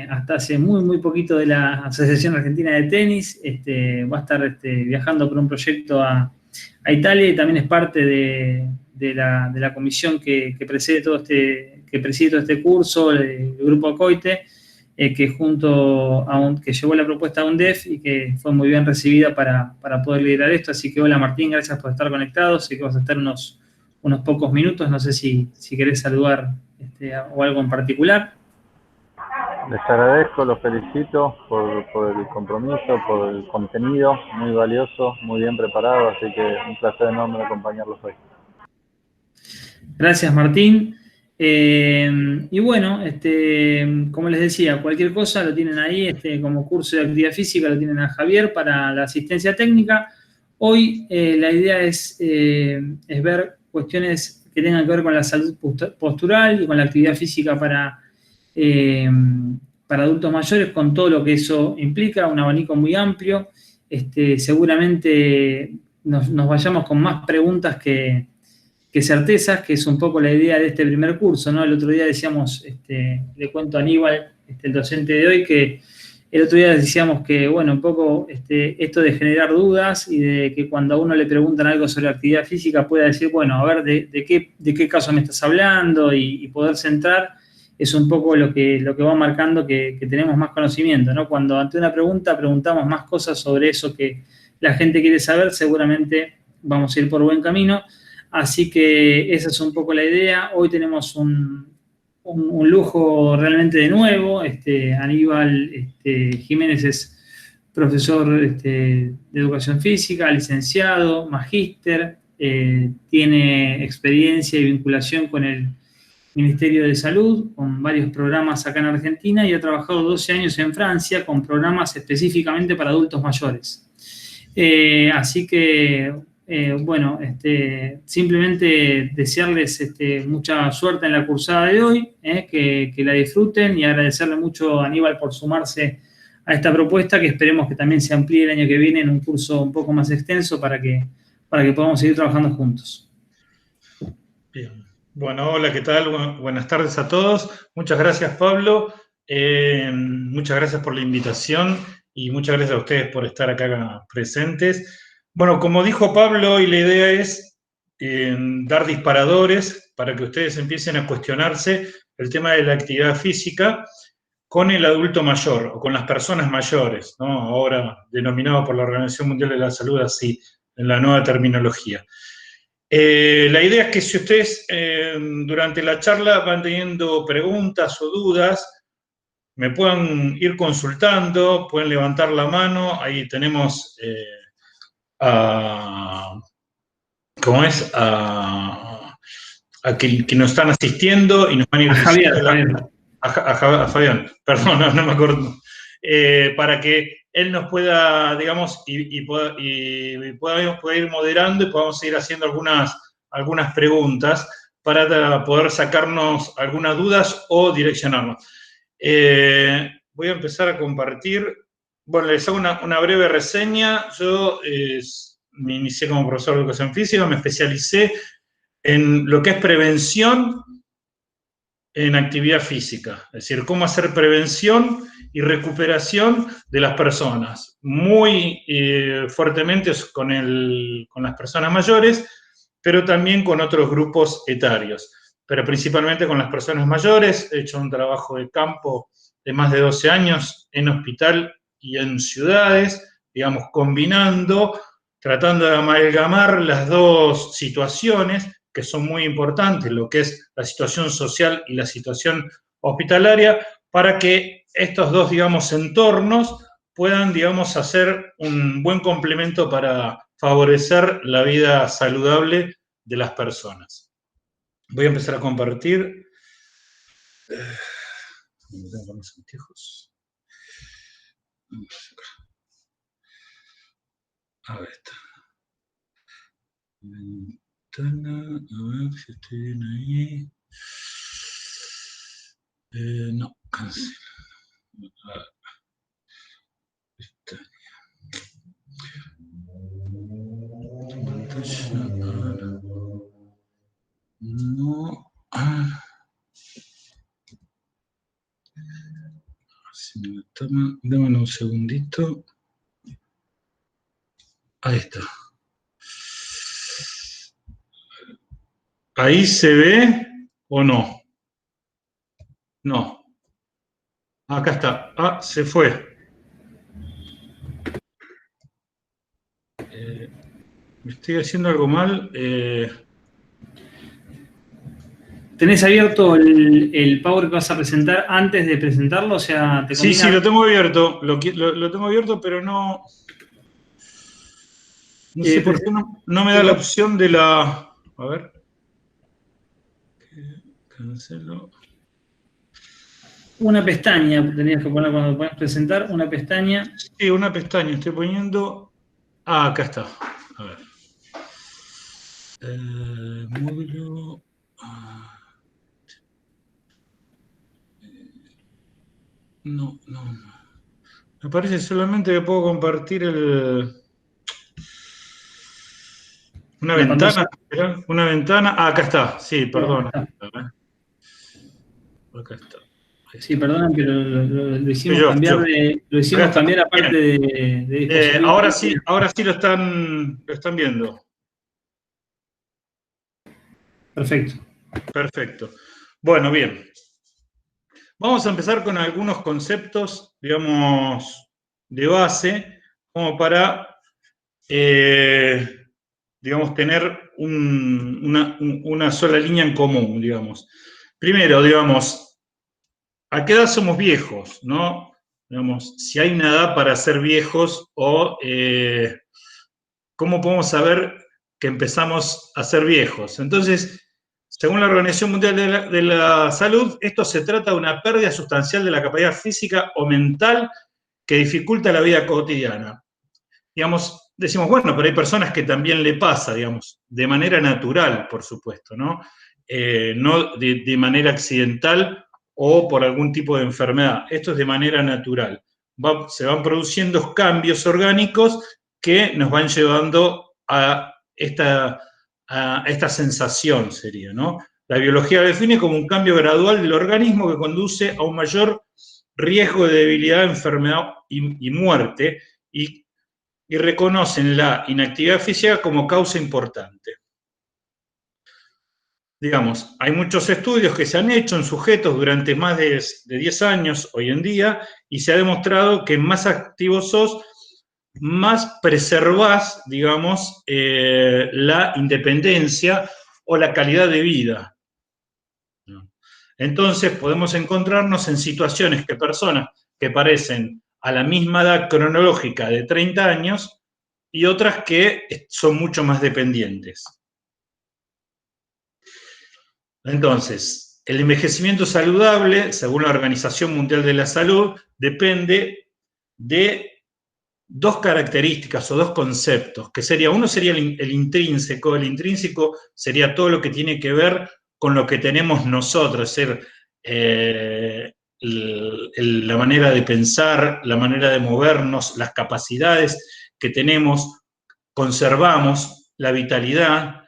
hasta hace muy poquito de la Asociación Argentina de Tenis. Va a estar viajando por un proyecto a Italia y también es parte de la comisión que preside todo este curso, el grupo Acoite, que que llevó la propuesta a UNDEF y que fue muy bien recibida para poder liderar esto. Así que hola Martín, gracias por estar conectado. Sé que vas a estar unos pocos minutos, no sé si querés saludar o algo en particular. Les agradezco, los felicito por el compromiso, por el contenido, muy valioso, muy bien preparado, así que un placer enorme acompañarlos hoy. Gracias, Martín. Y bueno, como les decía, cualquier cosa lo tienen ahí, como curso de actividad física lo tienen a Javier para la asistencia técnica. Hoy la idea es ver cuestiones que tengan que ver con la salud postural y con la actividad física para adultos mayores, con todo lo que eso implica, un abanico muy amplio. Seguramente nos vayamos con más preguntas que certezas, que es un poco la idea de este primer curso, ¿no? El otro día decíamos, le cuento a Aníbal, el docente de hoy, que el otro día decíamos que, bueno, un poco esto de generar dudas y de que cuando a uno le preguntan algo sobre actividad física pueda decir, bueno, a ver, ¿de qué caso me estás hablando? Y poder centrar es un poco lo que va marcando que tenemos más conocimiento, ¿no? Cuando ante una pregunta preguntamos más cosas sobre eso que la gente quiere saber, seguramente vamos a ir por buen camino. Así que esa es un poco la idea. Hoy tenemos un lujo realmente de nuevo. Aníbal Jiménez es profesor de educación física, licenciado, magíster, tiene experiencia y vinculación con el Ministerio de Salud, con varios programas acá en Argentina y ha trabajado 12 años en Francia con programas específicamente para adultos mayores. Así que bueno, simplemente desearles mucha suerte en la cursada de hoy, que la disfruten y agradecerle mucho a Aníbal por sumarse a esta propuesta, que esperemos que también se amplíe el año que viene en un curso un poco más extenso para que podamos seguir trabajando juntos. Bien. Bueno, hola, ¿qué tal? Buenas tardes a todos. Muchas gracias, Pablo. Muchas gracias por la invitación y muchas gracias a ustedes por estar acá presentes. Bueno, como dijo Pablo, y la idea es dar disparadores para que ustedes empiecen a cuestionarse el tema de la actividad física con el adulto mayor o con las personas mayores, ¿no? Ahora denominado por la Organización Mundial de la Salud así, en la nueva terminología. La idea es que si ustedes durante la charla van teniendo preguntas o dudas, me puedan ir consultando, pueden levantar la mano, ahí tenemos ¿cómo es? A que nos están asistiendo y nos van a ir a Javier, diciendo a Fabián, perdón, no me acuerdo, para que él nos pueda, digamos, y pueda ir moderando y podamos ir haciendo algunas preguntas para poder sacarnos algunas dudas o direccionarnos. Voy a empezar a compartir. Bueno, les hago una breve reseña. Yo me inicié como profesor de educación física, me especialicé en lo que es prevención en actividad física, es decir, cómo hacer prevención y recuperación de las personas, muy fuertemente con las personas mayores, pero también con otros grupos etarios, pero principalmente con las personas mayores. He hecho un trabajo de campo de más de 12 años en hospital y en ciudades, digamos, combinando, tratando de amalgamar las dos situaciones que son muy importantes, lo que es la situación social y la situación hospitalaria, para que estos dos, digamos, entornos puedan, digamos, hacer un buen complemento para favorecer la vida saludable de las personas. Voy a empezar a compartir. No tengo los anteojos. A ver, está. Ventana, a ver si estoy bien ahí. No, cancela. No. Si me toma, démosle un segundito. Ahí está. ¿Ahí se ve o no? No. Acá está. Ah, se fue. Estoy haciendo algo mal. ¿Tenés abierto el Power que vas a presentar antes de presentarlo? O sea, ¿te Sí, combina? sí, lo tengo abierto. Lo tengo abierto, pero no sé por qué no me da la opción de la... A ver. Cancelo. Una pestaña tenías que poner cuando puedes presentar, una pestaña. Sí, una pestaña. Estoy poniendo... Ah, acá está. A ver. Módulo... No. Me parece solamente que puedo compartir una ventana. Una ventana. Ah, acá está. Sí, perdón. No, acá está. Sí, perdón, pero lo hicimos Yo. cambiar aparte de dispositivo. Ahora sí lo están viendo. Perfecto. Perfecto. Bueno, bien. Vamos a empezar con algunos conceptos, digamos, de base, como para, digamos, tener una sola línea en común, digamos. Primero, digamos, ¿a qué edad somos viejos? ¿No? Digamos, si hay una edad para ser viejos o cómo podemos saber que empezamos a ser viejos. Entonces, según la Organización Mundial de la Salud, esto se trata de una pérdida sustancial de la capacidad física o mental que dificulta la vida cotidiana. Digamos, decimos, bueno, pero hay personas que también le pasa, digamos, de manera natural, por supuesto, ¿no? No de manera accidental o por algún tipo de enfermedad. Esto es de manera natural. Se van produciendo cambios orgánicos que nos van llevando a esta sensación, sería, ¿no? La biología lo define como un cambio gradual del organismo que conduce a un mayor riesgo de debilidad, enfermedad y muerte, y reconocen la inactividad física como causa importante. Digamos, hay muchos estudios que se han hecho en sujetos durante más de 10 años hoy en día y se ha demostrado que más activos sos, más preservás, digamos, la independencia o la calidad de vida. Entonces podemos encontrarnos en situaciones que personas que parecen a la misma edad cronológica de 30 años y otras que son mucho más dependientes. Entonces, el envejecimiento saludable, según la Organización Mundial de la Salud, depende de dos características o dos conceptos, que sería, uno sería el intrínseco sería todo lo que tiene que ver con lo que tenemos nosotros, es decir, la manera de pensar, la manera de movernos, las capacidades que tenemos, conservamos la vitalidad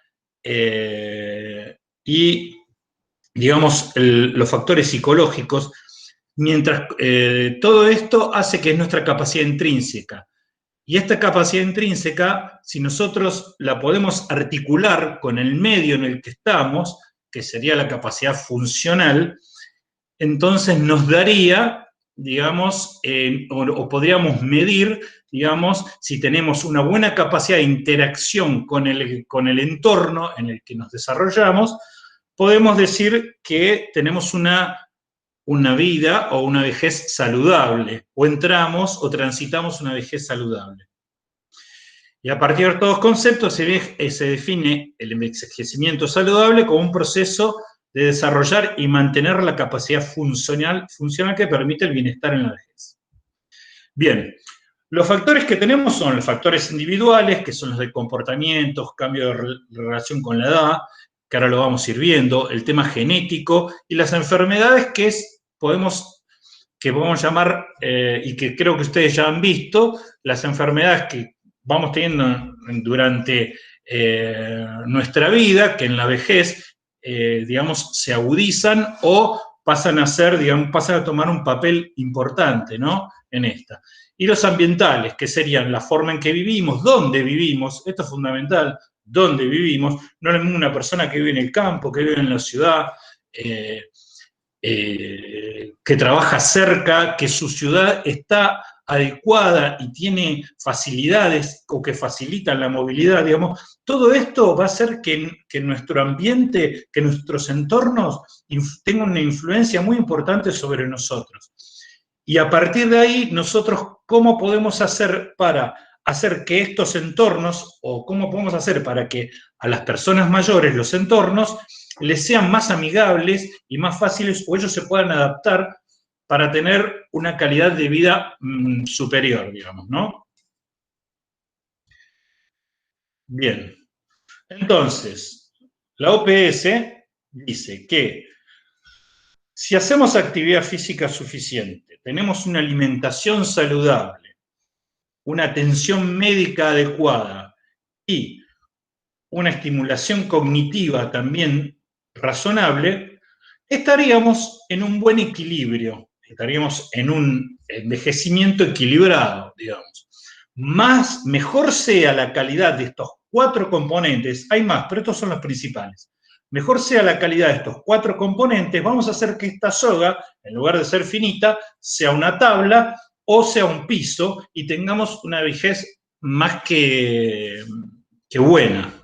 y, digamos, los factores psicológicos, mientras todo esto hace que es nuestra capacidad intrínseca. Y esta capacidad intrínseca, si nosotros la podemos articular con el medio en el que estamos, que sería la capacidad funcional, entonces nos daría, digamos, o podríamos medir, digamos, si tenemos una buena capacidad de interacción con el entorno en el que nos desarrollamos, podemos decir que tenemos una vida o una vejez saludable, o entramos o transitamos una vejez saludable. Y a partir de estos conceptos se define el envejecimiento saludable como un proceso de desarrollar y mantener la capacidad funcional que permite el bienestar en la vejez. Bien, los factores que tenemos son los factores individuales, que son los de comportamientos, cambio de relación con la edad, que ahora lo vamos a ir viendo, el tema genético y las enfermedades que podemos llamar, y que creo que ustedes ya han visto, las enfermedades que vamos teniendo durante nuestra vida, que en la vejez, digamos, se agudizan o pasan a ser, digamos, pasan a tomar un papel importante, ¿no? En esta. Y los ambientales, que serían la forma en que vivimos, dónde vivimos, esto es fundamental, dónde vivimos, no es una persona que vive en el campo, que vive en la ciudad, que trabaja cerca, que su ciudad está adecuada y tiene facilidades o que facilitan la movilidad, digamos, todo esto va a hacer que nuestro ambiente, que nuestros entornos tengan una influencia muy importante sobre nosotros. Y a partir de ahí, nosotros, ¿cómo podemos hacer para hacer que estos entornos, o cómo podemos hacer para que a las personas mayores los entornos les sean más amigables y más fáciles, o ellos se puedan adaptar para tener una calidad de vida superior, digamos, ¿no? Bien. Entonces, la OPS dice que si hacemos actividad física suficiente, tenemos una alimentación saludable, una atención médica adecuada y una estimulación cognitiva también razonable, estaríamos en un buen equilibrio, estaríamos en un envejecimiento equilibrado, digamos. Mejor sea la calidad de estos 4 componentes, hay más, pero estos son los principales. Mejor sea la calidad de estos 4 componentes, vamos a hacer que esta soga, en lugar de ser finita, sea una tabla o sea un piso y tengamos una vejez más que buena,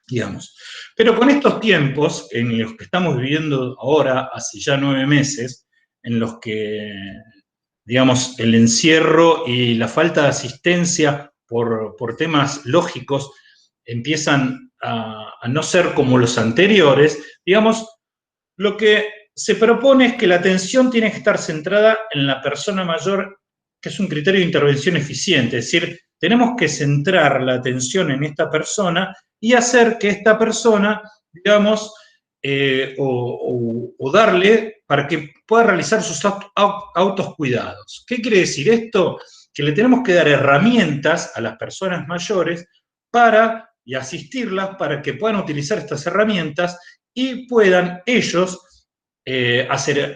digamos. Pero con estos tiempos en los que estamos viviendo ahora, hace ya 9 meses, en los que, digamos, el encierro y la falta de asistencia por temas lógicos empiezan a no ser como los anteriores, digamos, lo que se propone es que la atención tiene que estar centrada en la persona mayor, que es un criterio de intervención eficiente, es decir, tenemos que centrar la atención en esta persona y hacer que esta persona, digamos, o darle para que pueda realizar sus autocuidados. ¿Qué quiere decir esto? Que le tenemos que dar herramientas a las personas mayores y asistirlas para que puedan utilizar estas herramientas y puedan ellos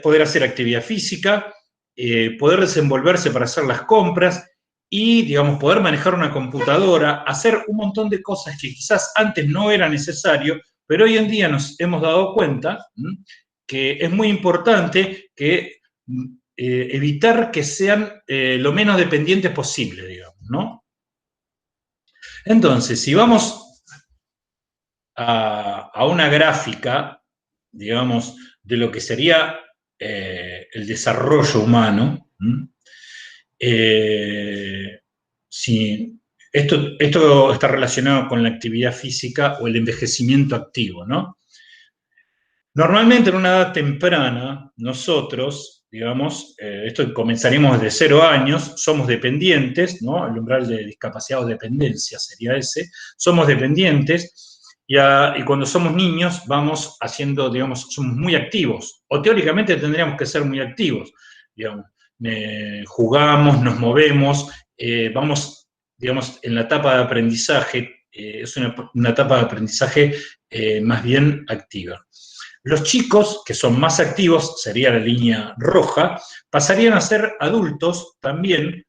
poder hacer actividad física, poder desenvolverse para hacer las compras y, digamos, poder manejar una computadora, hacer un montón de cosas que quizás antes no era necesario, pero hoy en día nos hemos dado cuenta que es muy importante que evitar que sean lo menos dependientes posible, digamos, ¿no? Entonces, si vamos a una gráfica, digamos, de lo que sería el desarrollo humano, si esto está relacionado con la actividad física o el envejecimiento activo, ¿no? Normalmente en una edad temprana, nosotros, digamos, esto comenzaríamos desde 0 años, somos dependientes, ¿no? El umbral de discapacidad o dependencia sería ese, somos dependientes y cuando somos niños vamos haciendo, digamos, somos muy activos, o teóricamente tendríamos que ser muy activos, digamos, jugamos, nos movemos, vamos, digamos, en la etapa de aprendizaje, es una etapa de aprendizaje más bien activa. Los chicos, que son más activos, sería la línea roja, pasarían a ser adultos también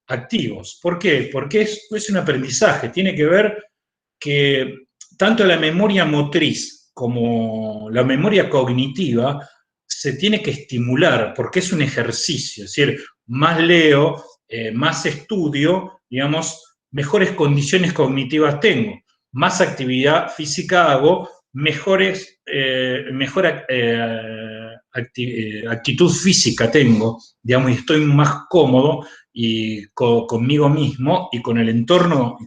activos. ¿Por qué? Porque es un aprendizaje, tiene que ver que tanto la memoria motriz como la memoria cognitiva se tiene que estimular, porque es un ejercicio, es decir, más leo, más estudio, digamos, mejores condiciones cognitivas tengo, más actividad física hago, mejor actitud física tengo, digamos, y estoy más cómodo y conmigo mismo y con el entorno.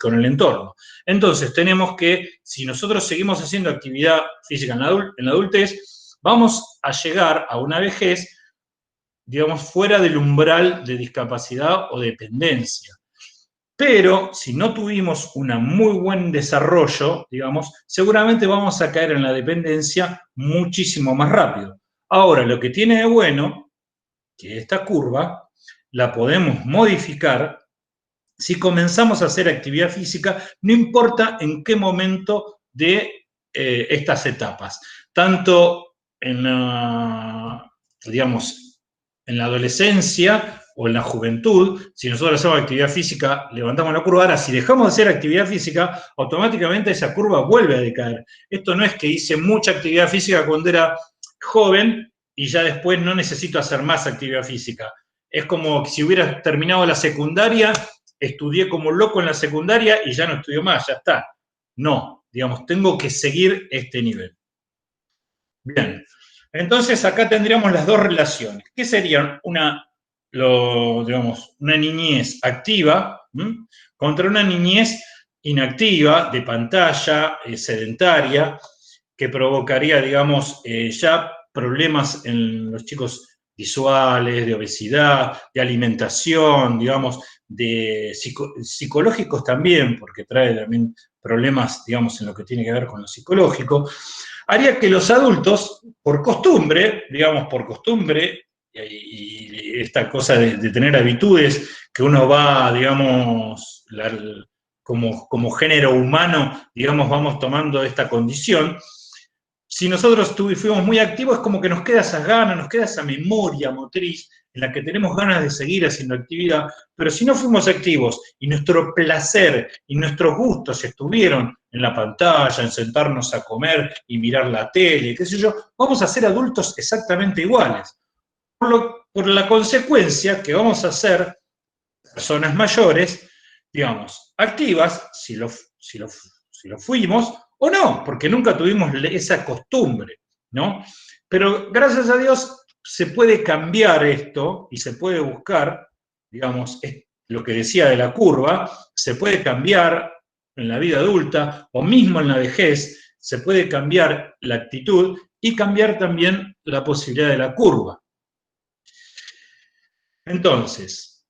Entonces, tenemos que, si nosotros seguimos haciendo actividad física en la adultez, vamos a llegar a una vejez, digamos, fuera del umbral de discapacidad o dependencia. Pero si no tuvimos un muy buen desarrollo, digamos, seguramente vamos a caer en la dependencia muchísimo más rápido. Ahora, lo que tiene de bueno, que esta curva la podemos modificar si comenzamos a hacer actividad física, no importa en qué momento de estas etapas. Tanto en digamos, en la adolescencia o en la juventud, si nosotros hacemos actividad física, levantamos la curva. Ahora, si dejamos de hacer actividad física, automáticamente esa curva vuelve a decaer. Esto no es que hice mucha actividad física cuando era joven y ya después no necesito hacer más actividad física. Es como si hubiera terminado la secundaria, estudié como loco en la secundaria y ya no estudio más, ya está. No, digamos, tengo que seguir este nivel. Bien, entonces acá tendríamos las dos relaciones. ¿Qué serían digamos, una niñez activa contra una niñez inactiva, de pantalla, sedentaria, que provocaría, digamos, ya problemas en los chicos visuales, de obesidad, de alimentación, digamos, de psicológicos también, porque trae también problemas, digamos, en lo que tiene que ver con lo psicológico, haría que los adultos, por costumbre, digamos, por costumbre, y esta cosa de tener habitudes que uno va, digamos, como género humano, digamos, vamos tomando esta condición. Si nosotros fuimos muy activos, es como que nos queda esas ganas, nos queda esa memoria motriz en la que tenemos ganas de seguir haciendo actividad, pero si no fuimos activos y nuestro placer y nuestros gustos estuvieron en la pantalla, en sentarnos a comer y mirar la tele, qué sé yo, vamos a ser adultos exactamente iguales. Por la consecuencia que vamos a ser personas mayores, digamos, activas, si lo fuimos, o no, porque nunca tuvimos esa costumbre, ¿no? Pero gracias a Dios se puede cambiar esto y se puede buscar, digamos, lo que decía de la curva, se puede cambiar en la vida adulta o mismo en la vejez, se puede cambiar la actitud y cambiar también la posibilidad de la curva. Entonces,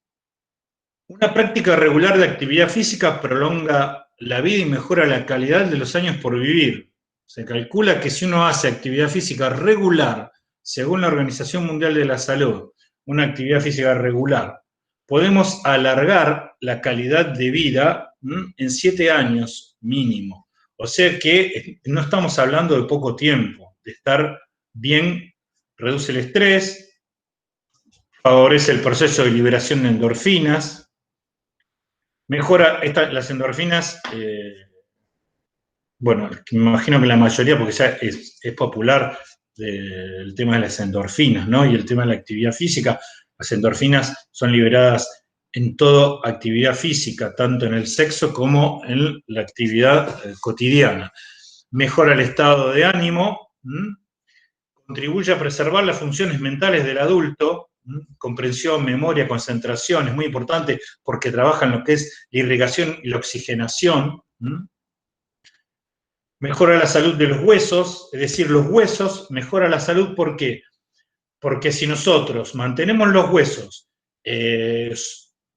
una práctica regular de actividad física prolonga la vida y mejora la calidad de los años por vivir. Se calcula que si uno hace actividad física regular, según la Organización Mundial de la Salud, una actividad física regular, podemos alargar la calidad de vida en 7 años mínimo. O sea que no estamos hablando de poco tiempo, de estar bien, reduce el estrés, favorece el proceso de liberación de endorfinas, mejora las endorfinas, bueno, me imagino que la mayoría, porque ya es popular el tema de las endorfinas, ¿no? Y el tema de la actividad física. Las endorfinas son liberadas en toda actividad física, tanto en el sexo como en la actividad cotidiana. Mejora el estado de ánimo, contribuye a preservar las funciones mentales del adulto, comprensión, memoria, concentración, es muy importante porque trabaja en lo que es la irrigación y la oxigenación. Mejora la salud de los huesos, es decir, los huesos mejora la salud, ¿por qué? Porque si nosotros mantenemos los huesos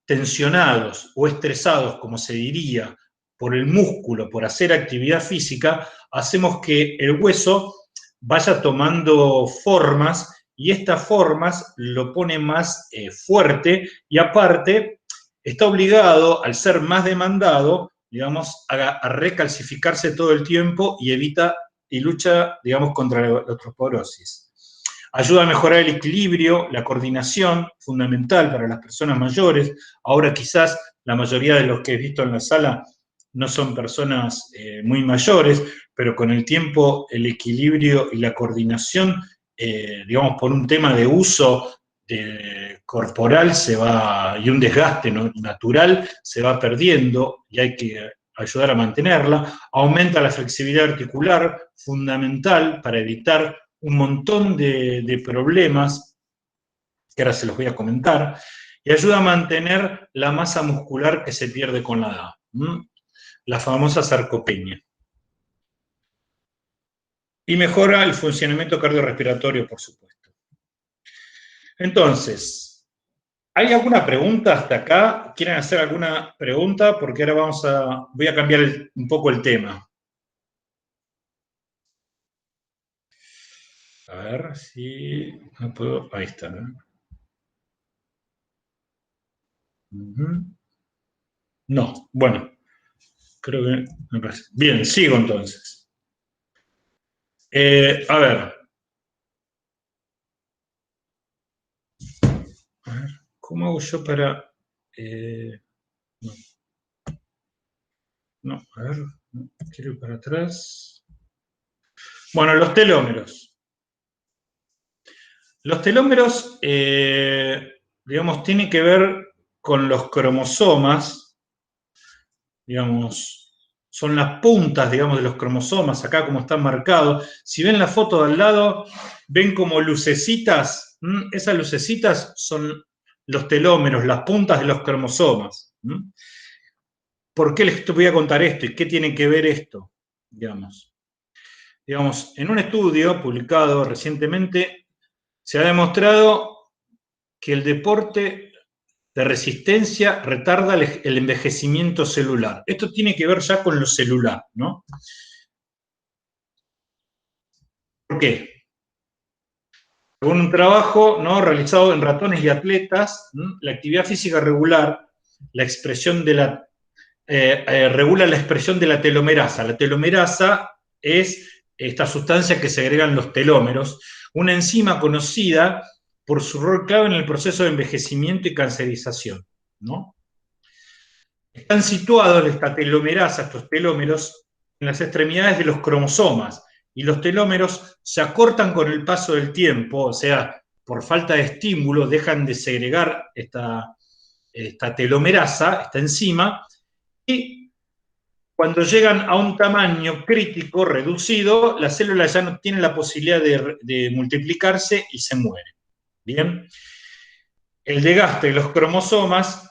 tensionados o estresados, como se diría, por el músculo, por hacer actividad física, hacemos que el hueso vaya tomando formas y estas formas lo pone más fuerte y aparte está obligado, al ser más demandado, digamos, a recalcificarse todo el tiempo y evita y lucha, digamos, contra la osteoporosis. Ayuda a mejorar el equilibrio, la coordinación, fundamental para las personas mayores. Ahora quizás la mayoría de los que he visto en la sala no son personas muy mayores, pero con el tiempo el equilibrio y la coordinación, digamos, por un tema de uso corporal y un desgaste natural se va perdiendo y hay que ayudar a mantenerla. Aumenta la flexibilidad articular, fundamental para evitar un montón de problemas, que ahora se los voy a comentar, y ayuda a mantener la masa muscular que se pierde con la edad, la famosa sarcopenia. Y mejora el funcionamiento cardiorrespiratorio, por supuesto. Entonces, ¿hay alguna pregunta hasta acá? ¿Quieren hacer alguna pregunta? Porque ahora voy a cambiar un poco el tema. A ver si no puedo. Ahí está, ¿no? No, bueno, creo que me parece. Bien, sigo entonces. A ver. ¿Cómo hago yo para...? No, a ver, no, quiero ir para atrás. Bueno, los telómeros. Los telómeros, digamos, tienen que ver con los cromosomas, digamos, son las puntas, digamos, de los cromosomas, acá como están marcados. Si ven la foto de al lado, ven como lucecitas, esas lucecitas son los telómeros, las puntas de los cromosomas. ¿Por qué les voy a contar esto y qué tiene que ver esto? Digamos, en un estudio publicado recientemente se ha demostrado que el deporte de resistencia retarda el envejecimiento celular. Esto tiene que ver ya con lo celular, ¿no? ¿Por qué? Según un trabajo, ¿no?, realizado en ratones y atletas, la actividad física regular, la expresión de la, regula la expresión de la telomerasa. La telomerasa es esta sustancia que segregan los telómeros, una enzima conocida por su rol clave en el proceso de envejecimiento y cancerización, ¿no? Están situados esta telomerasa, estos telómeros, en las extremidades de los cromosomas, y los telómeros se acortan con el paso del tiempo, o sea, por falta de estímulo dejan de segregar esta telomerasa, esta enzima, y cuando llegan a un tamaño crítico, reducido, las células ya no tienen la posibilidad de multiplicarse y se mueren. ¿Bien? El desgaste de los cromosomas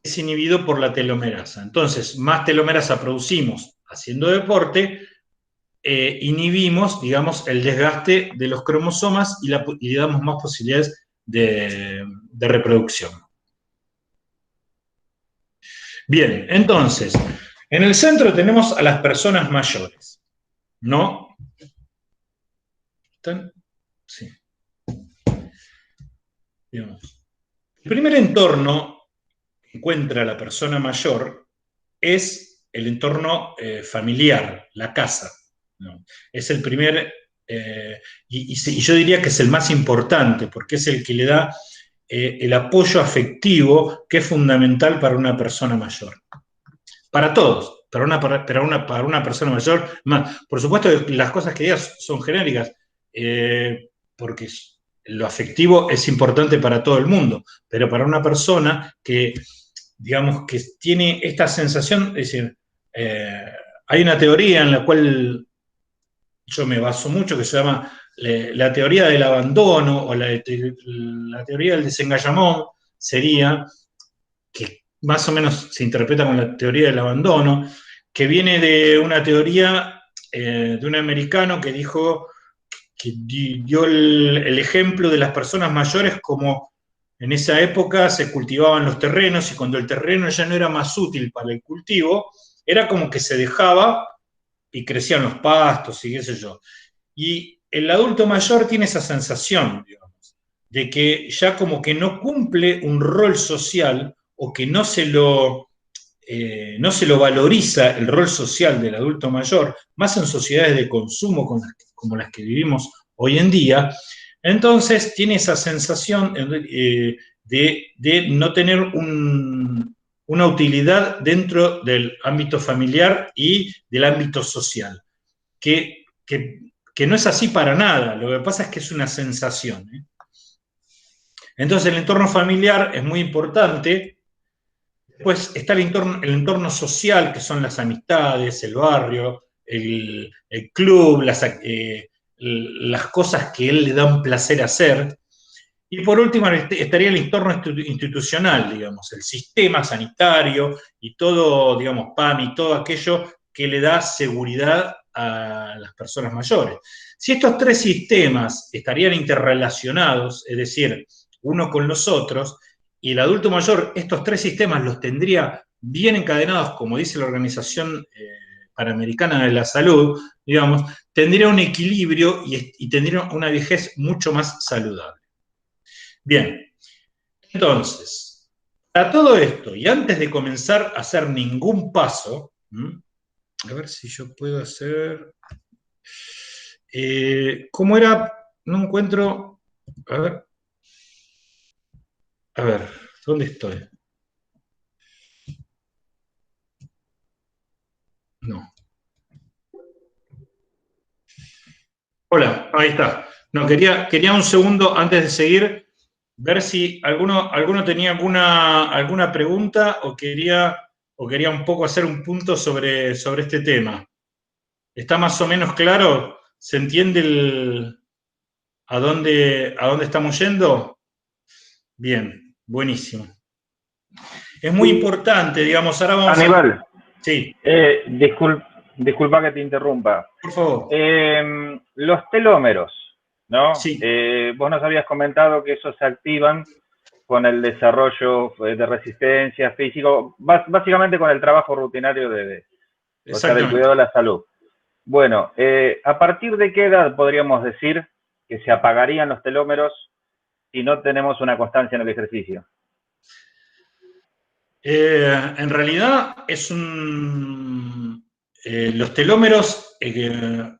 es inhibido por la telomerasa. Entonces, más telomerasa producimos haciendo deporte, inhibimos, digamos, el desgaste de los cromosomas y le damos más posibilidades de reproducción. Bien, entonces, en el centro tenemos a las personas mayores, ¿no? ¿Están? Sí. Digamos. El primer entorno que encuentra la persona mayor es el entorno familiar, la casa, ¿no? Es el primer, y yo diría que es el más importante, porque es el que le da el apoyo afectivo que es fundamental para una persona mayor. Para todos, para una persona mayor. Por supuesto que las cosas que digas son genéricas, porque lo afectivo es importante para todo el mundo, pero para una persona que, digamos, que tiene esta sensación, es decir, hay una teoría en la cual yo me baso mucho, que se llama la teoría del abandono, o la teoría del desengallamón, sería, que más o menos se interpreta con la teoría del abandono, que viene de una teoría de un americano que dijo, que dio el ejemplo de las personas mayores como en esa época se cultivaban los terrenos, y cuando el terreno ya no era más útil para el cultivo, era como que se dejaba y crecían los pastos y qué sé yo. Y el adulto mayor tiene esa sensación, digamos, de que ya como que no cumple un rol social, o que no se lo valoriza el rol social del adulto mayor, más en sociedades de consumo como las que vivimos hoy en día. Entonces tiene esa sensación de no tener una utilidad dentro del ámbito familiar y del ámbito social, que no es así para nada. Lo que pasa es que es una sensación, ¿eh? Entonces el entorno familiar es muy importante. Después está el entorno social, que son las amistades, el barrio, el club, las cosas que él le da un placer hacer. Y por último estaría el entorno institucional, digamos, el sistema sanitario y todo, digamos, PAM y todo aquello que le da seguridad a las personas mayores. Si estos tres sistemas estarían interrelacionados, es decir, uno con los otros, y el adulto mayor estos tres sistemas los tendría bien encadenados, como dice la Organización Panamericana de la Salud, digamos, tendría un equilibrio y tendría una vejez mucho más saludable. Bien, entonces, para todo esto, y antes de comenzar a hacer ningún paso, a ver si yo puedo hacer... ¿cómo era? No encuentro... A ver. ¿Dónde estoy? No. Hola, ahí está. No, quería un segundo antes de seguir, ver si alguno tenía alguna pregunta o quería un poco hacer un punto sobre este tema. ¿Está más o menos claro? ¿Se entiende a dónde estamos yendo? Bien, buenísimo. Es muy importante, digamos, ahora vamos Aníbal, Sí, disculpa que te interrumpa. por favor. Los telómeros, ¿no? Sí. Vos nos habías comentado que esos se activan con el desarrollo de resistencia físico, básicamente con el trabajo rutinario o sea, del cuidado de la salud. Bueno, ¿a partir de qué edad podríamos decir que se apagarían los telómeros si no tenemos una constancia en el ejercicio? En realidad los telómeros,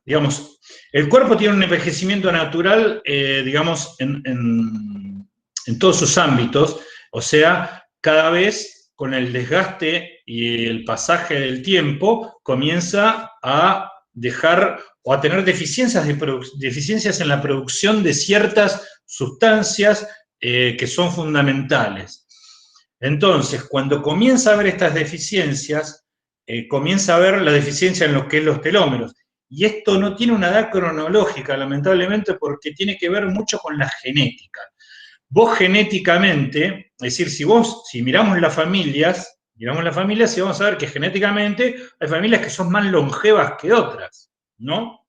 digamos, el cuerpo tiene un envejecimiento natural, digamos, en todos sus ámbitos, o sea, cada vez con el desgaste y el pasaje del tiempo comienza a dejar o a tener deficiencias en la producción de ciertas sustancias que son fundamentales. Entonces, cuando comienza a haber estas deficiencias, comienza a haber la deficiencia en lo que es los telómeros. Y esto no tiene una edad cronológica, lamentablemente, porque tiene que ver mucho con la genética. Vos genéticamente, es decir, si miramos las familias, y vamos a ver que genéticamente hay familias que son más longevas que otras, ¿no?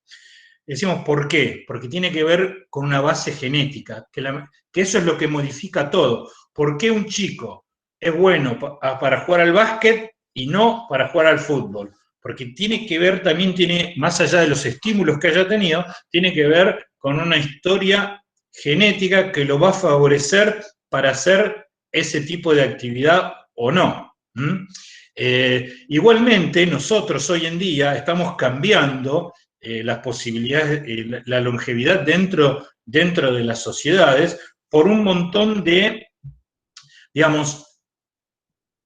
Decimos, ¿por qué? Porque tiene que ver con una base genética, que eso es lo que modifica todo. ¿Por qué un chico es bueno para jugar al básquet y no para jugar al fútbol? Porque tiene que ver, también más allá de los estímulos que haya tenido, tiene que ver con una historia genética que lo va a favorecer para hacer ese tipo de actividad o no. Igualmente, nosotros hoy en día estamos cambiando las posibilidades, la longevidad dentro de las sociedades por un montón de, digamos,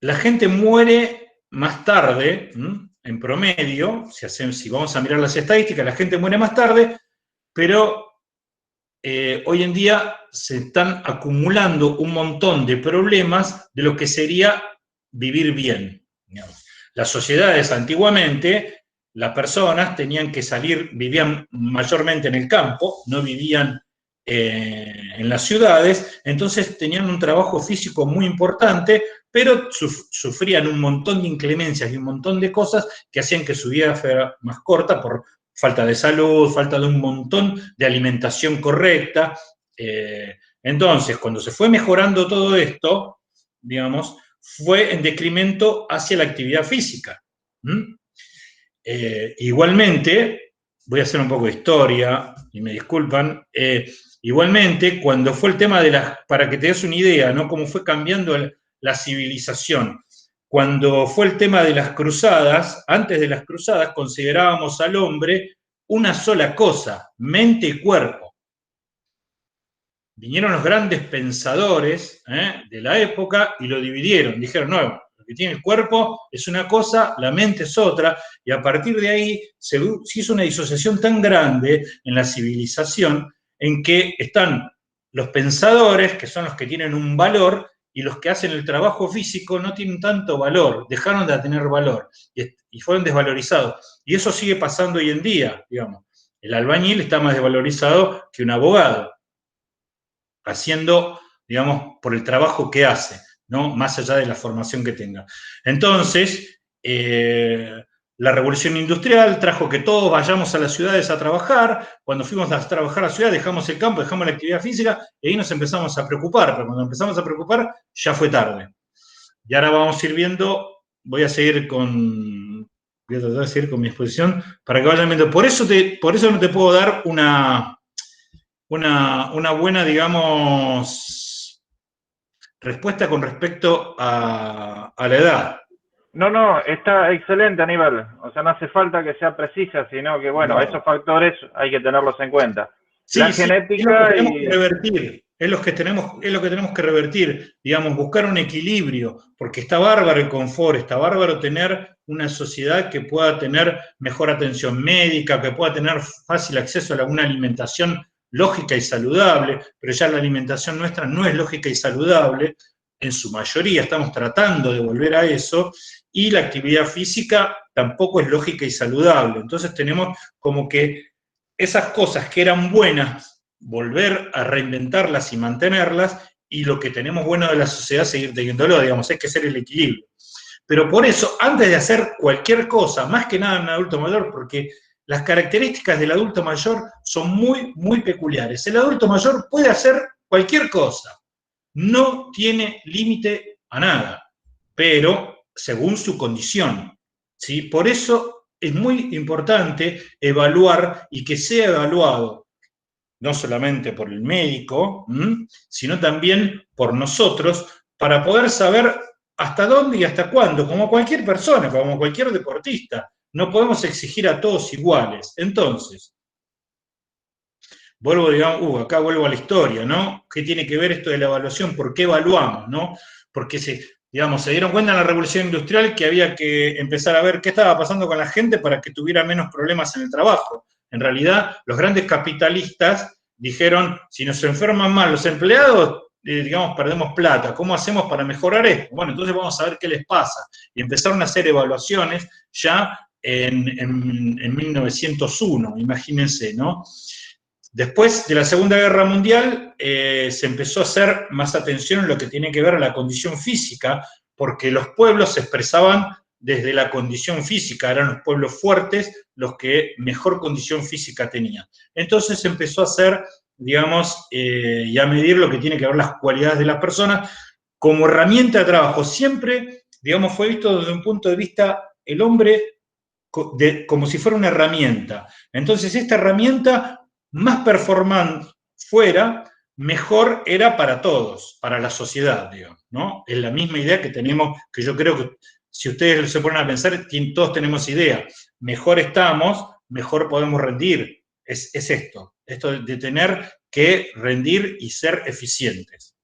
la gente muere más tarde, en promedio, si vamos a mirar las estadísticas, la gente muere más tarde, pero hoy en día se están acumulando un montón de problemas de lo que sería vivir bien. Digamos. Las sociedades antiguamente, las personas tenían que salir, vivían mayormente en el campo, no vivían en las ciudades, entonces tenían un trabajo físico muy importante, pero sufrían un montón de inclemencias y un montón de cosas que hacían que su vida fuera más corta por falta de salud, falta de un montón de alimentación correcta. Entonces, cuando se fue mejorando todo esto, digamos, fue en decremento hacia la actividad física. Igualmente, voy a hacer un poco de historia, y me disculpan, igualmente, cuando fue el tema para que te des una idea, ¿no? Cómo fue cambiando la civilización. Cuando fue el tema de las cruzadas, antes de las cruzadas considerábamos al hombre una sola cosa, mente y cuerpo. Vinieron los grandes pensadores de la época y lo dividieron. Dijeron, no, lo que tiene el cuerpo es una cosa, la mente es otra, y a partir de ahí se hizo una disociación tan grande en la civilización en que están los pensadores, que son los que tienen un valor, y los que hacen el trabajo físico no tienen tanto valor, dejaron de tener valor y fueron desvalorizados. Y eso sigue pasando hoy en día, digamos. El albañil está más desvalorizado que un abogado, haciendo, digamos, por el trabajo que hace, ¿no? Más allá de la formación que tenga. Entonces, la revolución industrial trajo que todos vayamos a las ciudades a trabajar. Cuando fuimos a trabajar a la ciudad, dejamos el campo, dejamos la actividad física, y ahí nos empezamos a preocupar, pero cuando empezamos a preocupar, ya fue tarde. Y ahora vamos a ir viendo, voy a tratar de seguir con mi exposición, para que vayan viendo. Por eso no te puedo dar una buena, digamos, respuesta con respecto a la edad. No, está excelente, Aníbal. O sea, no hace falta que sea precisa, sino que, bueno, esos factores hay que tenerlos en cuenta. Sí, la sí, genética es lo que tenemos que revertir. es lo que tenemos que revertir, digamos, buscar un equilibrio, porque está bárbaro el confort, está bárbaro tener una sociedad que pueda tener mejor atención médica, que pueda tener fácil acceso a una alimentación lógica y saludable, pero ya la alimentación nuestra no es lógica y saludable, en su mayoría estamos tratando de volver a eso, y la actividad física tampoco es lógica y saludable. Entonces tenemos como que esas cosas que eran buenas, volver a reinventarlas y mantenerlas, y lo que tenemos bueno de la sociedad, seguir teniéndolo, digamos, hay que ser el equilibrio. Pero por eso, antes de hacer cualquier cosa, más que nada en un adulto mayor, porque las características del adulto mayor son muy, muy peculiares. El adulto mayor puede hacer cualquier cosa, no tiene límite a nada, pero según su condición, ¿sí? Por eso es muy importante evaluar y que sea evaluado no solamente por el médico, sino también por nosotros, para poder saber hasta dónde y hasta cuándo, como cualquier persona, como cualquier deportista. No podemos exigir a todos iguales. Entonces, vuelvo, digamos, acá vuelvo a la historia, ¿no? ¿Qué tiene que ver esto de la evaluación? ¿Por qué evaluamos, no? Porque se dieron cuenta en la Revolución Industrial que había que empezar a ver qué estaba pasando con la gente para que tuviera menos problemas en el trabajo. En realidad, los grandes capitalistas dijeron, si nos enferman mal los empleados, digamos, perdemos plata. ¿Cómo hacemos para mejorar esto? Bueno, entonces vamos a ver qué les pasa. Y empezaron a hacer evaluaciones ya en 1901, imagínense, ¿no? Después de la Segunda Guerra Mundial se empezó a hacer más atención en lo que tiene que ver a la condición física, porque los pueblos se expresaban desde la condición física, eran los pueblos fuertes los que mejor condición física tenían. Entonces se empezó a hacer, digamos, y a medir lo que tiene que ver las cualidades de las personas como herramienta de trabajo. Siempre, digamos, fue visto desde un punto de vista el hombre como si fuera una herramienta. Entonces esta herramienta más performante fuera, mejor era para todos, para la sociedad, digamos, ¿no? Es la misma idea que tenemos, que yo creo que si ustedes se ponen a pensar, todos tenemos idea. Mejor estamos, mejor podemos rendir. Es esto de tener que rendir y ser eficientes.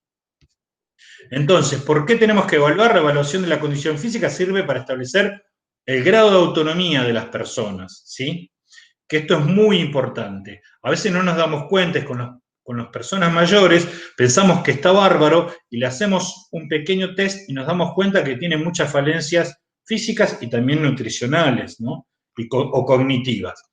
Entonces, ¿por qué tenemos que evaluar? La evaluación de la condición física sirve para establecer el grado de autonomía de las personas, ¿sí? Que esto es muy importante. A veces no nos damos cuenta, con las personas mayores, pensamos que está bárbaro y le hacemos un pequeño test y nos damos cuenta que tiene muchas falencias físicas y también nutricionales, ¿no? O cognitivas.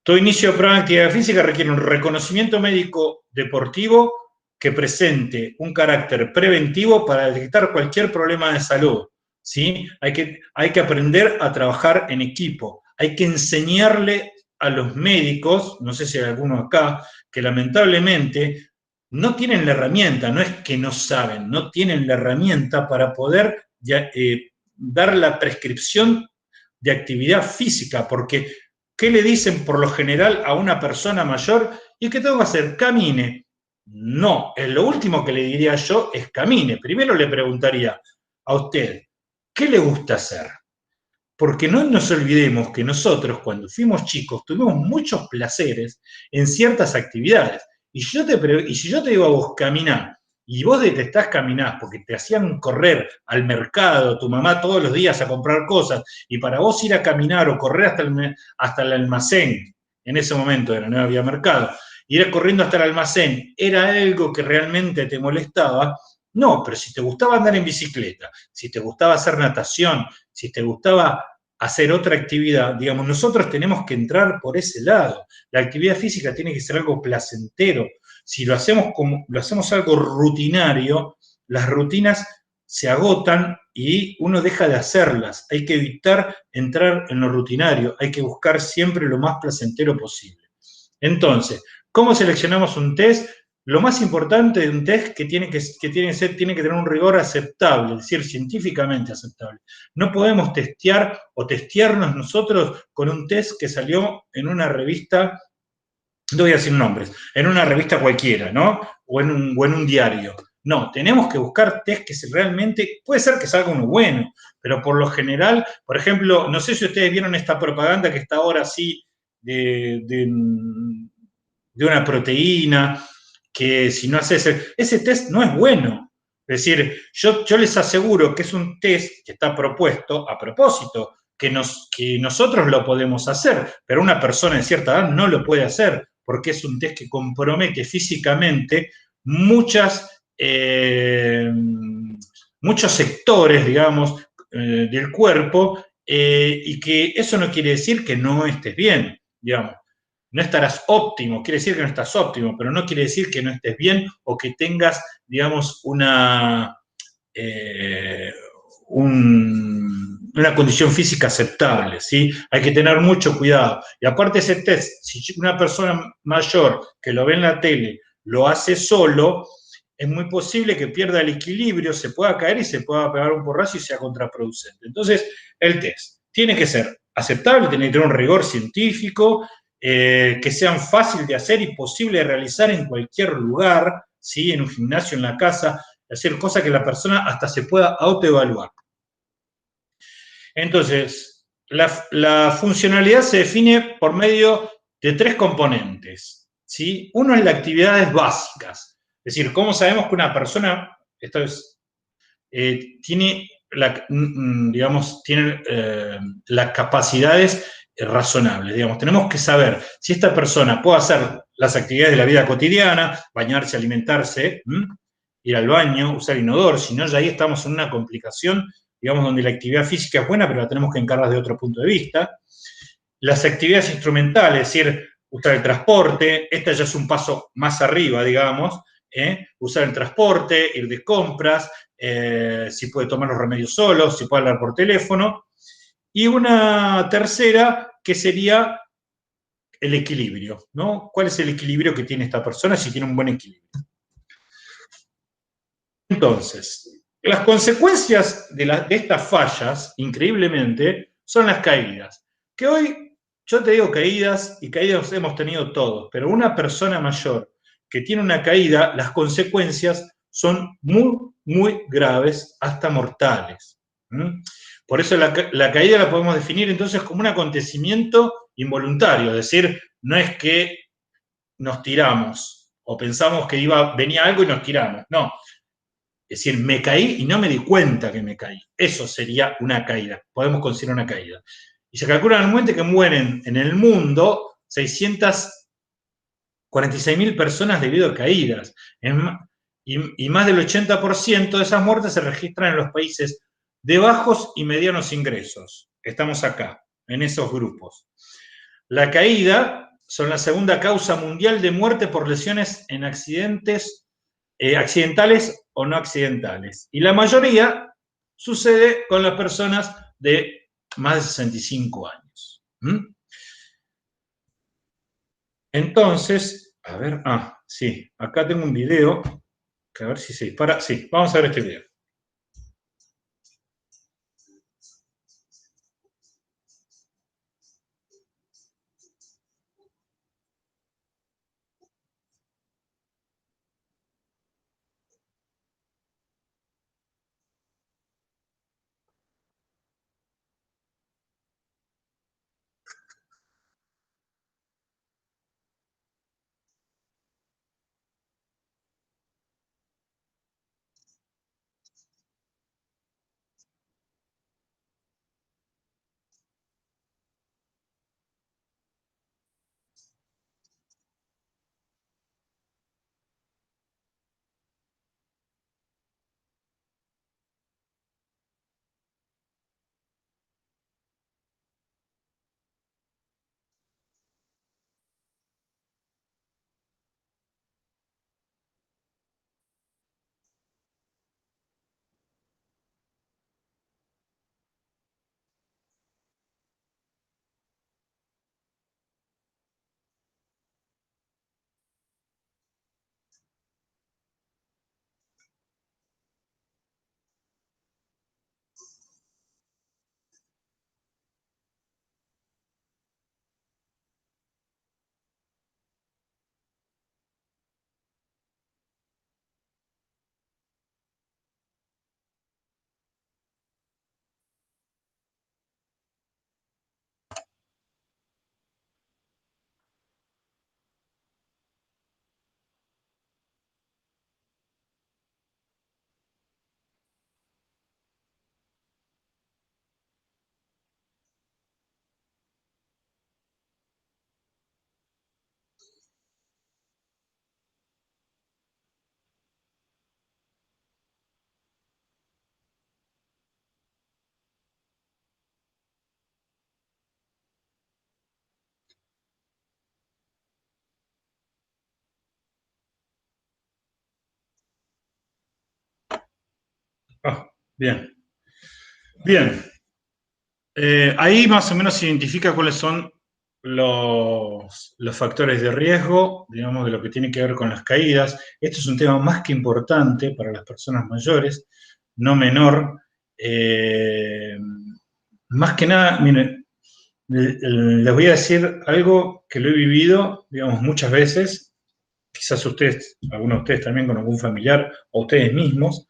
Todo inicio de programa de actividad física requiere un reconocimiento médico deportivo que presente un carácter preventivo para detectar cualquier problema de salud, ¿sí? Hay que aprender a trabajar en equipo. Hay que enseñarle a los médicos, no sé si hay alguno acá, que lamentablemente no tienen la herramienta, no es que no saben, no tienen la herramienta para poder dar la prescripción de actividad física, porque ¿qué le dicen por lo general a una persona mayor? ¿Y qué tengo que hacer? Camine. No, lo último que le diría yo es camine. Primero le preguntaría a usted, ¿qué le gusta hacer? Porque no nos olvidemos que nosotros, cuando fuimos chicos, tuvimos muchos placeres en ciertas actividades. Y si yo te digo a vos, caminar, y vos detestás caminar porque te hacían correr al mercado, tu mamá todos los días a comprar cosas, y para vos ir a caminar o correr hasta el almacén, en ese momento no había mercado, ir corriendo hasta el almacén, era algo que realmente te molestaba. No, pero si te gustaba andar en bicicleta, si te gustaba hacer natación, si te gustaba hacer otra actividad, digamos, nosotros tenemos que entrar por ese lado. La actividad física tiene que ser algo placentero. Si lo hacemos algo rutinario, las rutinas se agotan y uno deja de hacerlas. Hay que evitar entrar en lo rutinario, hay que buscar siempre lo más placentero posible. Entonces, ¿cómo seleccionamos un test? Lo más importante de un test tiene que tener un rigor aceptable, es decir, científicamente aceptable. No podemos testearnos nosotros con un test que salió en una revista, no voy a decir nombres, en una revista cualquiera, ¿no? O en un diario. No, tenemos que buscar test que realmente, puede ser que salga uno bueno, pero por lo general, por ejemplo, no sé si ustedes vieron esta propaganda que está ahora así de una proteína, que si no haces ese test no es bueno. Es decir, yo les aseguro que es un test que está propuesto a propósito, que nosotros lo podemos hacer, pero una persona de cierta edad no lo puede hacer, porque es un test que compromete físicamente muchos sectores, digamos, del cuerpo, y que eso no quiere decir que no estés bien, digamos. No estarás óptimo, quiere decir que no estás óptimo, pero no quiere decir que no estés bien o que tengas, digamos, eh, una condición física aceptable, ¿sí? Hay que tener mucho cuidado. Y aparte ese test, si una persona mayor que lo ve en la tele lo hace solo, es muy posible que pierda el equilibrio, se pueda caer y se pueda pegar un porrazo y sea contraproducente. Entonces, el test tiene que ser aceptable, tiene que tener un rigor científico, que sean fácil de hacer y posible de realizar en cualquier lugar, ¿sí? En un gimnasio, en la casa, hacer cosas que la persona hasta se pueda autoevaluar. Entonces, la funcionalidad se define por medio de 3 componentes, ¿sí? Uno es las actividades básicas, es decir, cómo sabemos que una persona, tiene, digamos, tiene las capacidades razonables. Digamos, tenemos que saber si esta persona puede hacer las actividades de la vida cotidiana, bañarse, alimentarse, ir al baño, usar inodoro, si no, ya ahí estamos en una complicación, digamos, donde la actividad física es buena, pero la tenemos que encarar desde otro punto de vista. Las actividades instrumentales, es decir, usar el transporte, esta ya es un paso más arriba, digamos, usar el transporte, ir de compras, si puede tomar los remedios solos, si puede hablar por teléfono. Y una tercera que sería el equilibrio, ¿no? ¿Cuál es el equilibrio que tiene esta persona si tiene un buen equilibrio? Entonces, las consecuencias de estas fallas, increíblemente, son las caídas. Que hoy, yo te digo caídas, y caídas hemos tenido todos, pero una persona mayor que tiene una caída, las consecuencias son muy, muy graves, hasta mortales. Por eso la caída la podemos definir entonces como un acontecimiento involuntario, es decir, no es que nos tiramos o pensamos que venía algo y nos tiramos, no. Es decir, me caí y no me di cuenta que me caí. Eso sería una caída, podemos considerar una caída. Y se calcula anualmente que mueren en el mundo 646.000 personas debido a caídas. Y más del 80% de esas muertes se registran en los países de bajos y medianos ingresos. Estamos acá, en esos grupos. La caída son la segunda causa mundial de muerte por lesiones en accidentes accidentales o no accidentales. Y la mayoría sucede con las personas de más de 65 años. Entonces, a ver, sí, acá tengo un video, que a ver si se dispara. Sí, vamos a ver este video. Bien. Bien. Ahí más o menos se identifica cuáles son los factores de riesgo, digamos, de lo que tiene que ver con las caídas. Esto es un tema más que importante para las personas mayores, no menor. Más que nada, miren, les voy a decir algo que lo he vivido, digamos, muchas veces, quizás ustedes, algunos de ustedes también con algún familiar, o ustedes mismos.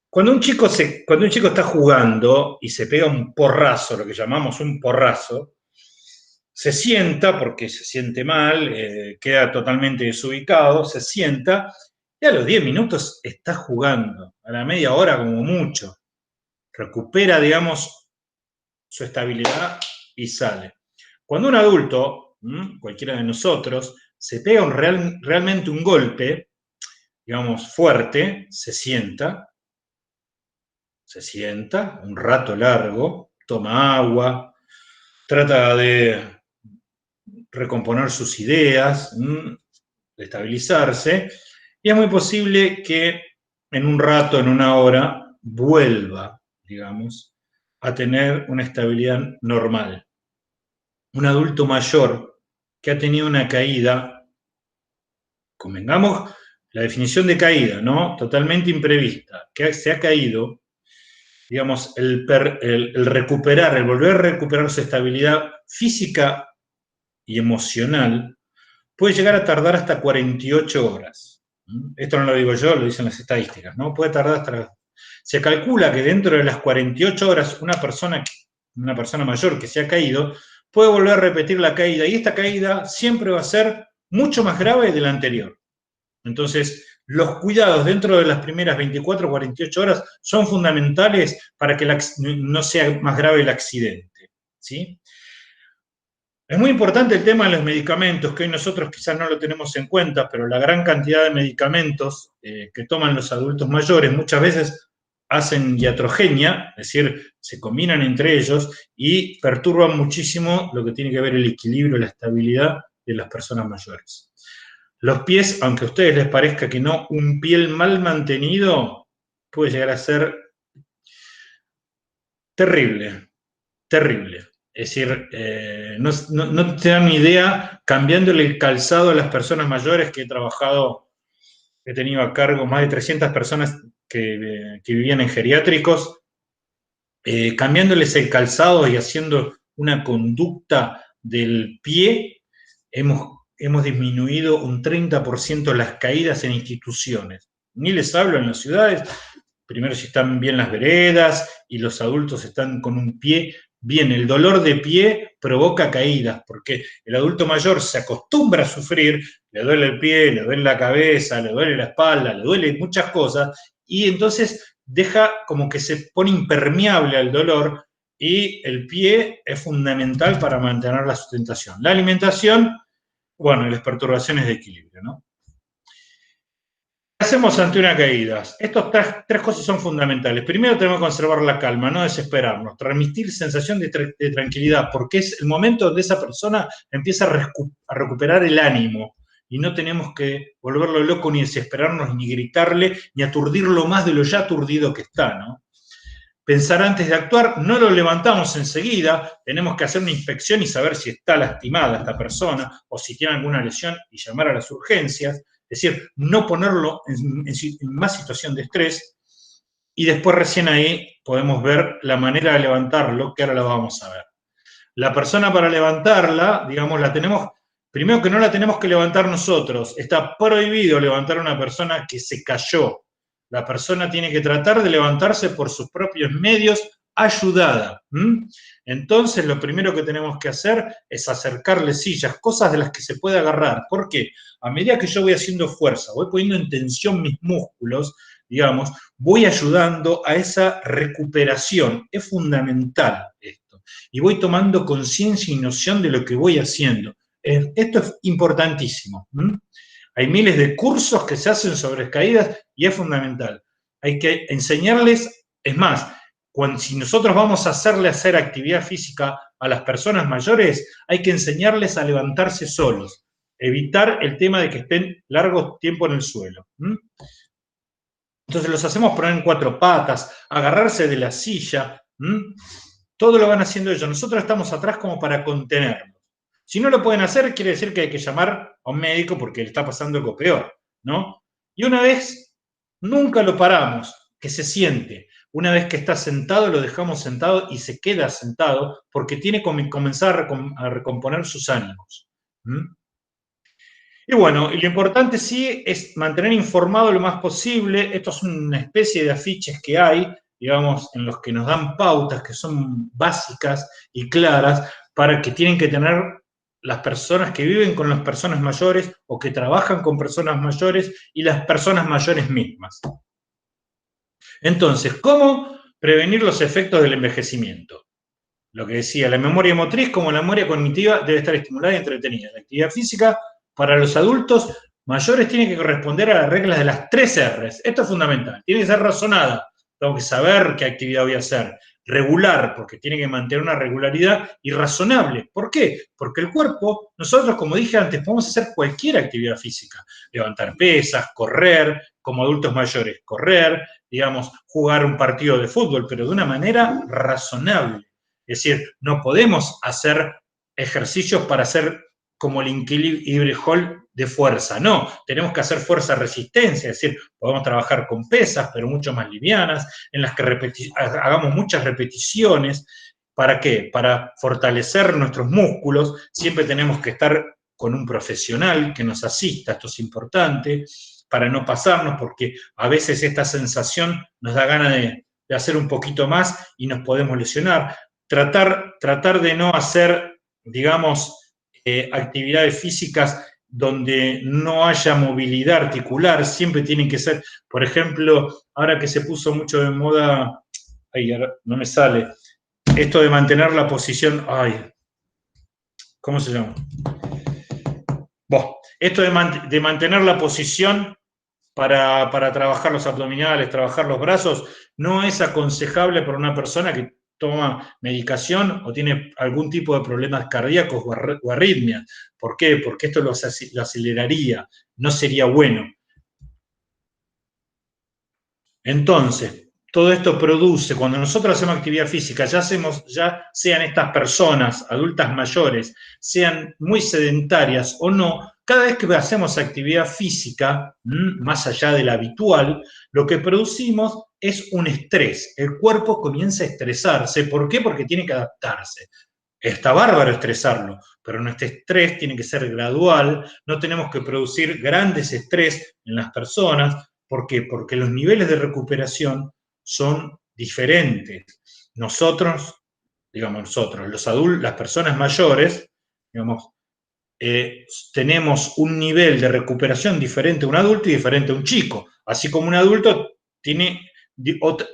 Cuando un chico está jugando y se pega un porrazo, lo que llamamos un porrazo, se sienta, porque se siente mal, queda totalmente desubicado, se sienta, y a los 10 minutos está jugando, a la media hora como mucho. Recupera, digamos, su estabilidad y sale. Cuando un adulto, cualquiera de nosotros, se pega realmente un golpe, digamos, fuerte, se sienta un rato largo, toma agua, trata de recomponer sus ideas, de estabilizarse, y es muy posible que en un rato, en una hora, vuelva, digamos, a tener una estabilidad normal. Un adulto mayor que ha tenido una caída, convengamos la definición de caída, ¿no? Totalmente imprevista, que se ha caído, digamos, el recuperar, el volver a recuperar su estabilidad física y emocional, puede llegar a tardar hasta 48 horas. Esto no lo digo yo, lo dicen las estadísticas, ¿no? Puede tardar hasta... Se calcula que dentro de las 48 horas una persona mayor que se ha caído puede volver a repetir la caída, y esta caída siempre va a ser mucho más grave de la anterior. Entonces, los cuidados dentro de las primeras 24 o 48 horas son fundamentales para que no sea más grave el accidente, ¿sí? Es muy importante el tema de los medicamentos, que hoy nosotros quizás no lo tenemos en cuenta, pero la gran cantidad de medicamentos que toman los adultos mayores muchas veces hacen iatrogenia, es decir, se combinan entre ellos y perturban muchísimo lo que tiene que ver el equilibrio y la estabilidad de las personas mayores. Los pies, aunque a ustedes les parezca que no, un pie mal mantenido puede llegar a ser terrible, terrible. Es decir, no te dan ni idea, cambiándole el calzado a las personas mayores, que he tenido a cargo más de 300 personas que vivían en geriátricos, cambiándoles el calzado y haciendo una conducta del pie, hemos disminuido un 30% las caídas en instituciones. Ni les hablo en las ciudades, primero si están bien las veredas y los adultos están con un pie bien. El dolor de pie provoca caídas, porque el adulto mayor se acostumbra a sufrir, le duele el pie, le duele la cabeza, le duele la espalda, le duele muchas cosas, y entonces deja como que se pone impermeable al dolor, y el pie es fundamental para mantener la sustentación. La alimentación, bueno, y las perturbaciones de equilibrio, ¿no? ¿Qué hacemos ante una caída? Estas tres cosas son fundamentales. Primero, tenemos que conservar la calma, no desesperarnos, transmitir sensación de tranquilidad, porque es el momento donde esa persona empieza a recuperar el ánimo, y no tenemos que volverlo loco, ni desesperarnos, ni gritarle, ni aturdirlo más de lo ya aturdido que está, ¿no? Pensar antes de actuar, no lo levantamos enseguida, tenemos que hacer una inspección y saber si está lastimada esta persona o si tiene alguna lesión y llamar a las urgencias, es decir, no ponerlo en más situación de estrés, y después recién ahí podemos ver la manera de levantarlo, que ahora la vamos a ver. La persona para levantarla, digamos, primero que no la tenemos que levantar nosotros, está prohibido levantar a una persona que se cayó. La persona tiene que tratar de levantarse por sus propios medios, ayudada. Entonces, lo primero que tenemos que hacer es acercarle sillas, cosas de las que se puede agarrar. ¿Por qué? A medida que yo voy haciendo fuerza, voy poniendo en tensión mis músculos, digamos, voy ayudando a esa recuperación. Es fundamental esto. Y voy tomando conciencia y noción de lo que voy haciendo. Esto es importantísimo. Hay miles de cursos que se hacen sobre caídas y es fundamental. Hay que enseñarles, es más, si nosotros vamos a hacer actividad física a las personas mayores, hay que enseñarles a levantarse solos, evitar el tema de que estén largo tiempo en el suelo. Entonces los hacemos poner en 4 patas, agarrarse de la silla. Todo lo van haciendo ellos. Nosotros estamos atrás como para contenerlos. Si no lo pueden hacer, quiere decir que hay que llamar a un médico porque le está pasando algo peor, ¿no? Y una vez, nunca lo paramos, que se siente. Una vez que está sentado, lo dejamos sentado y se queda sentado porque tiene que comenzar a recomponer sus ánimos. Y bueno, y lo importante sí es mantener informado lo más posible. Esto es una especie de afiches que hay, digamos, en los que nos dan pautas que son básicas y claras para que tienen que tener las personas que viven con las personas mayores o que trabajan con personas mayores y las personas mayores mismas. Entonces, ¿cómo prevenir los efectos del envejecimiento? Lo que decía, la memoria motriz como la memoria cognitiva debe estar estimulada y entretenida. La actividad física para los adultos mayores tiene que corresponder a las reglas de las 3 R's. Esto es fundamental. Tiene que ser razonada. Tengo que saber qué actividad voy a hacer. Regular, porque tiene que mantener una regularidad, y razonable. ¿Por qué? Porque el cuerpo, nosotros, como dije antes, podemos hacer cualquier actividad física. Levantar pesas, correr, como adultos mayores, correr, digamos, jugar un partido de fútbol, pero de una manera razonable. Es decir, no podemos hacer ejercicios para hacer como el Incline Hall de fuerza. No, tenemos que hacer fuerza-resistencia, es decir, podemos trabajar con pesas, pero mucho más livianas, en las que hagamos muchas repeticiones. ¿Para qué? Para fortalecer nuestros músculos. Siempre tenemos que estar con un profesional que nos asista, esto es importante, para no pasarnos, porque a veces esta sensación nos da ganas de hacer un poquito más y nos podemos lesionar. Tratar de no hacer, digamos, actividades físicas donde no haya movilidad articular, siempre tienen que ser, por ejemplo, ahora que se puso mucho de moda, no me sale, esto de mantener la posición, ¿cómo se llama? Bueno, esto de mantener la posición para trabajar los abdominales, trabajar los brazos, no es aconsejable para una persona que toma medicación o tiene algún tipo de problemas cardíacos o arritmias. ¿Por qué? Porque esto lo aceleraría, no sería bueno. Entonces, todo esto produce, cuando nosotros hacemos actividad física, ya sean estas personas, adultas mayores, sean muy sedentarias o no, cada vez que hacemos actividad física, más allá de la habitual, lo que producimos es un estrés. El cuerpo comienza a estresarse. ¿Por qué? Porque tiene que adaptarse. Está bárbaro estresarlo, pero nuestro estrés tiene que ser gradual. No tenemos que producir grandes estrés en las personas. ¿Por qué? Porque los niveles de recuperación son diferentes. Nosotros, los adultos, las personas mayores, digamos, tenemos un nivel de recuperación diferente a un adulto y diferente a un chico, así como un adulto tiene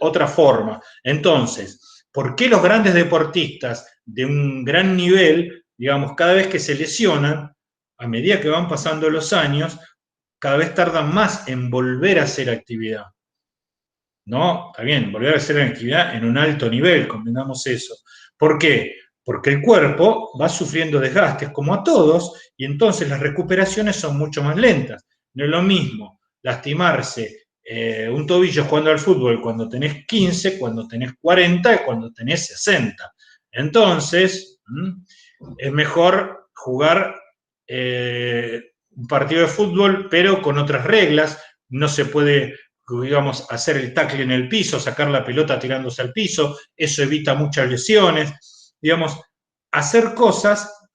otra forma. Entonces, ¿por qué los grandes deportistas de un gran nivel, digamos, cada vez que se lesionan, a medida que van pasando los años, cada vez tardan más en volver a hacer actividad? ¿No? Está bien, volver a hacer actividad en un alto nivel, convengamos eso. ¿Por qué? Porque el cuerpo va sufriendo desgastes como a todos y entonces las recuperaciones son mucho más lentas. No es lo mismo lastimarse un tobillo jugando al fútbol cuando tenés 15, cuando tenés 40 y cuando tenés 60. Entonces, es mejor jugar un partido de fútbol, pero con otras reglas. No se puede, digamos, hacer el tackle en el piso, sacar la pelota tirándose al piso, eso evita muchas lesiones. Digamos, hacer cosas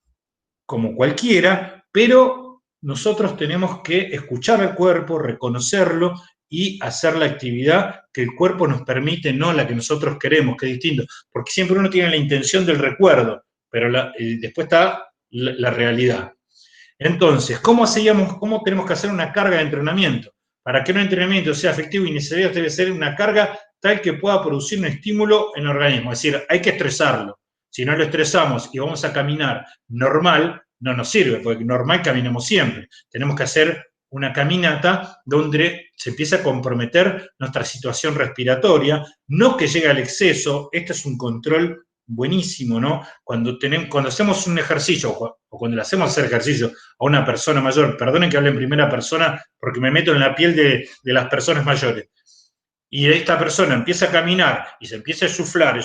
como cualquiera, pero nosotros tenemos que escuchar al cuerpo, reconocerlo y hacer la actividad que el cuerpo nos permite, no la que nosotros queremos, que es distinto, porque siempre uno tiene la intención del recuerdo, pero después está la realidad. Entonces, ¿cómo tenemos que hacer una carga de entrenamiento? Para que un entrenamiento sea efectivo y necesario debe ser una carga tal que pueda producir un estímulo en el organismo, es decir, hay que estresarlo. Si no lo estresamos y vamos a caminar normal, no nos sirve, porque normal caminamos siempre. Tenemos que hacer una caminata donde se empieza a comprometer nuestra situación respiratoria, no que llegue al exceso. Este es un control buenísimo, ¿no? Cuando hacemos un ejercicio, o cuando le hacemos hacer ejercicio a una persona mayor, perdonen que hable en primera persona porque me meto en la piel de las personas mayores. y esta persona empieza a caminar y se empieza a suflar,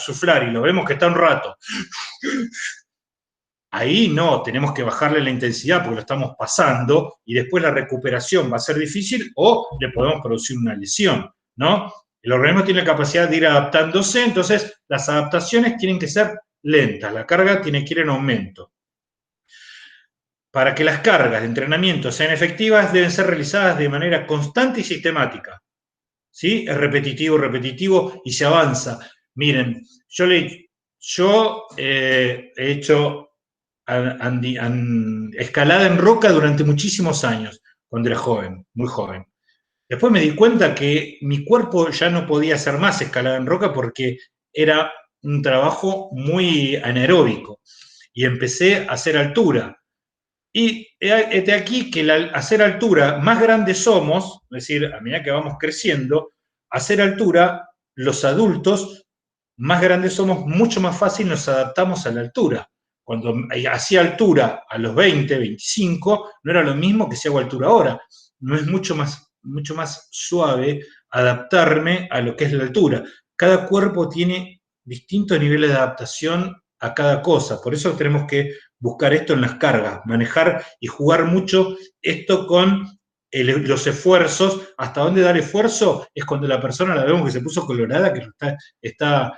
y lo vemos que está un rato, ahí no, tenemos que bajarle la intensidad porque lo estamos pasando y después la recuperación va a ser difícil o le podemos producir una lesión, ¿no? El organismo tiene la capacidad de ir adaptándose, entonces las adaptaciones tienen que ser lentas, la carga tiene que ir en aumento. Para que las cargas de entrenamiento sean efectivas, deben ser realizadas de manera constante y sistemática. ¿Sí? Es repetitivo, repetitivo y se avanza. Miren, yo he hecho escalada en roca durante muchísimos años, cuando era joven, muy joven. Después me di cuenta que mi cuerpo ya no podía hacer más escalada en roca porque era un trabajo muy anaeróbico. Y empecé a hacer altura. Y de aquí que al hacer altura, más grandes somos, es decir, a medida que vamos creciendo, hacer altura, los adultos más grandes somos, mucho más fácil nos adaptamos a la altura. Cuando hacía altura a los 20, 25, no era lo mismo que si hago altura ahora. No es mucho más suave adaptarme a lo que es la altura. Cada cuerpo tiene distintos niveles de adaptación a cada cosa. Por eso tenemos que buscar esto en las cargas, manejar y jugar mucho esto con los esfuerzos. Hasta dónde dar esfuerzo es cuando la persona la vemos que se puso colorada, que está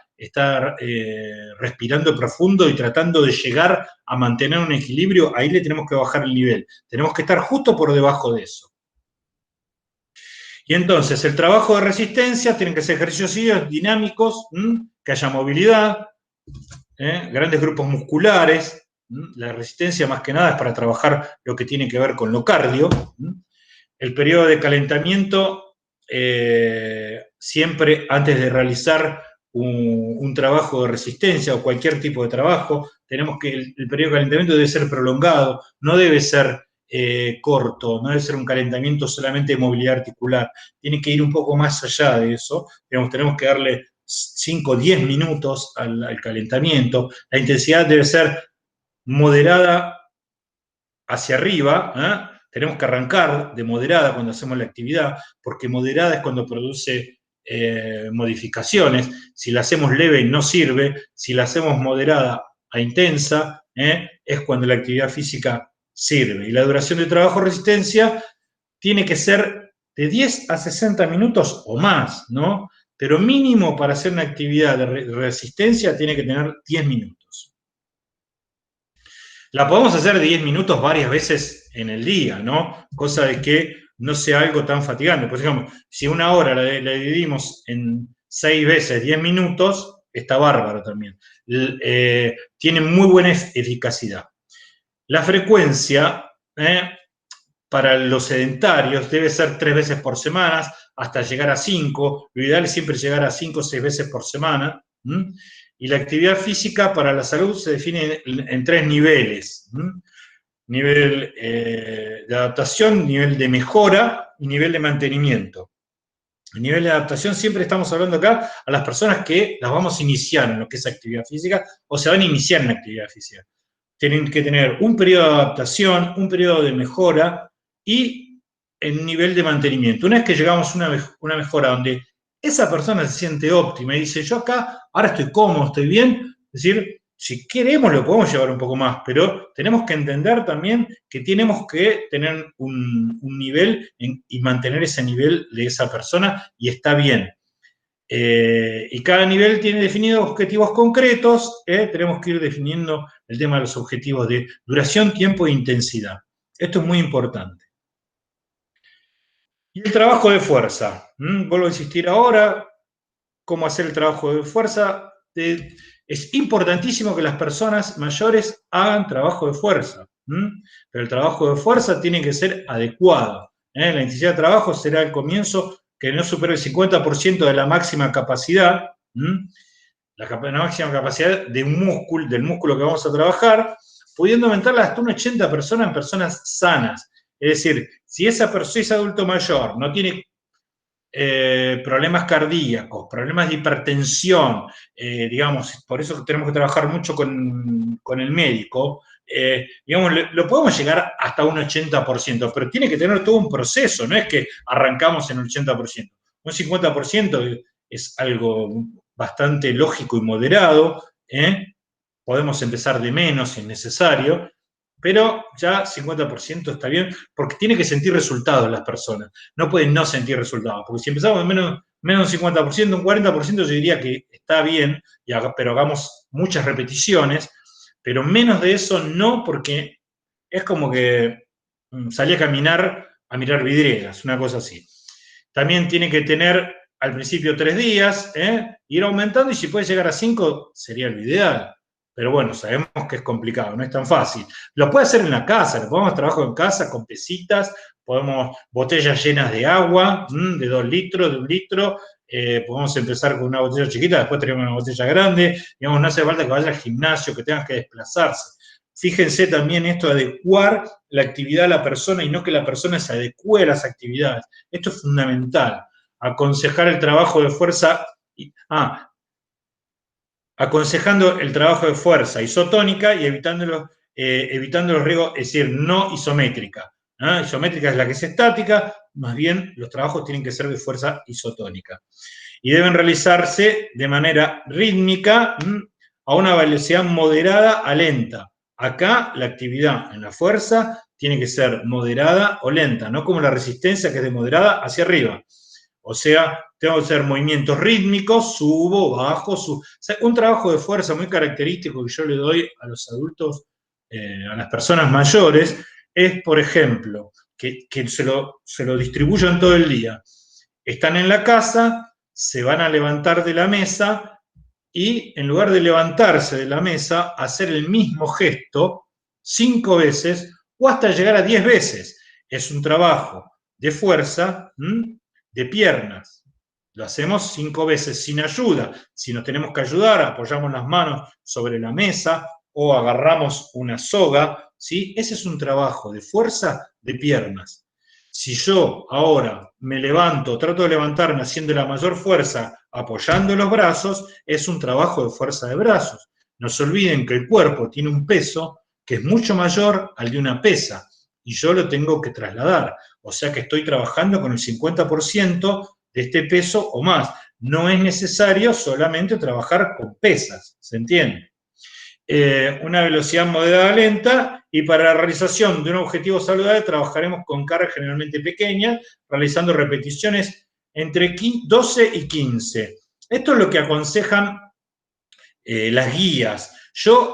respirando profundo y tratando de llegar a mantener un equilibrio. Ahí le tenemos que bajar el nivel. Tenemos que estar justo por debajo de eso. Y entonces, el trabajo de resistencia tienen que ser ejercicios dinámicos, que haya movilidad, grandes grupos musculares. La resistencia más que nada es para trabajar lo que tiene que ver con lo cardio. El periodo de calentamiento, siempre antes de realizar un trabajo de resistencia o cualquier tipo de trabajo, tenemos que el periodo de calentamiento debe ser prolongado, no debe ser corto, no debe ser un calentamiento solamente de movilidad articular, tiene que ir un poco más allá de eso. Tenemos que darle 5 o 10 minutos al calentamiento. La intensidad debe ser moderada hacia arriba, tenemos que arrancar de moderada cuando hacemos la actividad, porque moderada es cuando produce modificaciones. Si la hacemos leve no sirve, si la hacemos moderada a intensa, es cuando la actividad física sirve. Y la duración de trabajo de resistencia tiene que ser de 10 a 60 minutos o más, ¿no? Pero mínimo para hacer una actividad de resistencia tiene que tener 10 minutos. La podemos hacer de 10 minutos varias veces en el día, ¿no? Cosa de que no sea algo tan fatigante. Por ejemplo, si una hora la dividimos en 6 veces 10 minutos, está bárbaro también. Tiene muy buena eficacidad. La frecuencia para los sedentarios debe ser 3 veces por semana, hasta llegar a 5. Lo ideal es siempre llegar a 5 o 6 veces por semana. Y la actividad física para la salud se define en 3 niveles. Nivel de adaptación, nivel de mejora y nivel de mantenimiento. El nivel de adaptación siempre estamos hablando acá a las personas que las vamos a iniciar en lo que es actividad física o se van a iniciar en actividad física. Tienen que tener un periodo de adaptación, un periodo de mejora y el nivel de mantenimiento. Una vez que llegamos a una mejora donde esa persona se siente óptima y dice, yo acá ahora estoy cómodo, estoy bien, es decir, si queremos lo podemos llevar un poco más, pero tenemos que entender también que tenemos que tener un nivel y mantener ese nivel de esa persona y está bien. Y cada nivel tiene definidos objetivos concretos, tenemos que ir definiendo el tema de los objetivos de duración, tiempo e intensidad. Esto es muy importante. Y el trabajo de fuerza. Vuelvo a insistir ahora, cómo hacer el trabajo de fuerza. Es importantísimo que las personas mayores hagan trabajo de fuerza, pero el trabajo de fuerza tiene que ser adecuado. La intensidad de trabajo será al comienzo que no supere el 50% de la máxima capacidad, la máxima capacidad del músculo que vamos a trabajar, pudiendo aumentarla hasta un 80% en personas sanas. Es decir, si esa persona es adulto mayor, no tiene problemas cardíacos, problemas de hipertensión, digamos, por eso tenemos que trabajar mucho con el médico, digamos, lo podemos llegar hasta un 80%, pero tiene que tener todo un proceso, no es que arrancamos en un 80%. Un 50% es algo bastante lógico y moderado, podemos empezar de menos si es necesario, pero ya 50% está bien, porque tiene que sentir resultados las personas, no pueden no sentir resultados, porque si empezamos de menos de un 50%, un 40% yo diría que está bien, pero hagamos muchas repeticiones, pero menos de eso no, porque es como que salí a caminar a mirar vidrieras, una cosa así. También tiene que tener al principio 3 días, ir aumentando, y si puede llegar a 5 sería lo ideal. Pero bueno, sabemos que es complicado, no es tan fácil. Lo puede hacer en la casa, lo podemos trabajar en casa con pesitas, podemos botellas llenas de agua, de 2 litros, de 1 litro, podemos empezar con una botella chiquita, después tenemos una botella grande, digamos, no hace falta que vaya al gimnasio, que tengas que desplazarse. Fíjense también esto de adecuar la actividad a la persona y no que la persona se adecue a las actividades. Esto es fundamental. Aconsejar el trabajo de fuerza, aconsejando el trabajo de fuerza isotónica y evitando los riesgos, es decir, no isométrica. Isométrica es la que es estática, más bien los trabajos tienen que ser de fuerza isotónica. Y deben realizarse de manera rítmica a una velocidad moderada a lenta. Acá la actividad en la fuerza tiene que ser moderada o lenta, no como la resistencia, que es de moderada hacia arriba. O sea, tengo que hacer movimientos rítmicos, subo, bajo, subo. O sea, un trabajo de fuerza muy característico que yo le doy a los adultos, a las personas mayores, es, por ejemplo, que se lo distribuyan todo el día. Están en la casa, se van a levantar de la mesa y en lugar de levantarse de la mesa, hacer el mismo gesto 5 veces o hasta llegar a 10 veces. Es un trabajo de fuerza, de piernas. Lo hacemos 5 veces sin ayuda. Si nos tenemos que ayudar, apoyamos las manos sobre la mesa o agarramos una soga, ¿sí? Ese es un trabajo de fuerza de piernas. Si yo ahora me levanto, trato de levantarme haciendo la mayor fuerza apoyando los brazos, es un trabajo de fuerza de brazos. No se olviden que el cuerpo tiene un peso que es mucho mayor al de una pesa y yo lo tengo que trasladar. O sea que estoy trabajando con el 50% de este peso o más. No es necesario solamente trabajar con pesas, ¿se entiende? Una velocidad moderada lenta, y para la realización de un objetivo saludable trabajaremos con cargas generalmente pequeñas, realizando repeticiones entre 12 y 15. Esto es lo que aconsejan las guías. Yo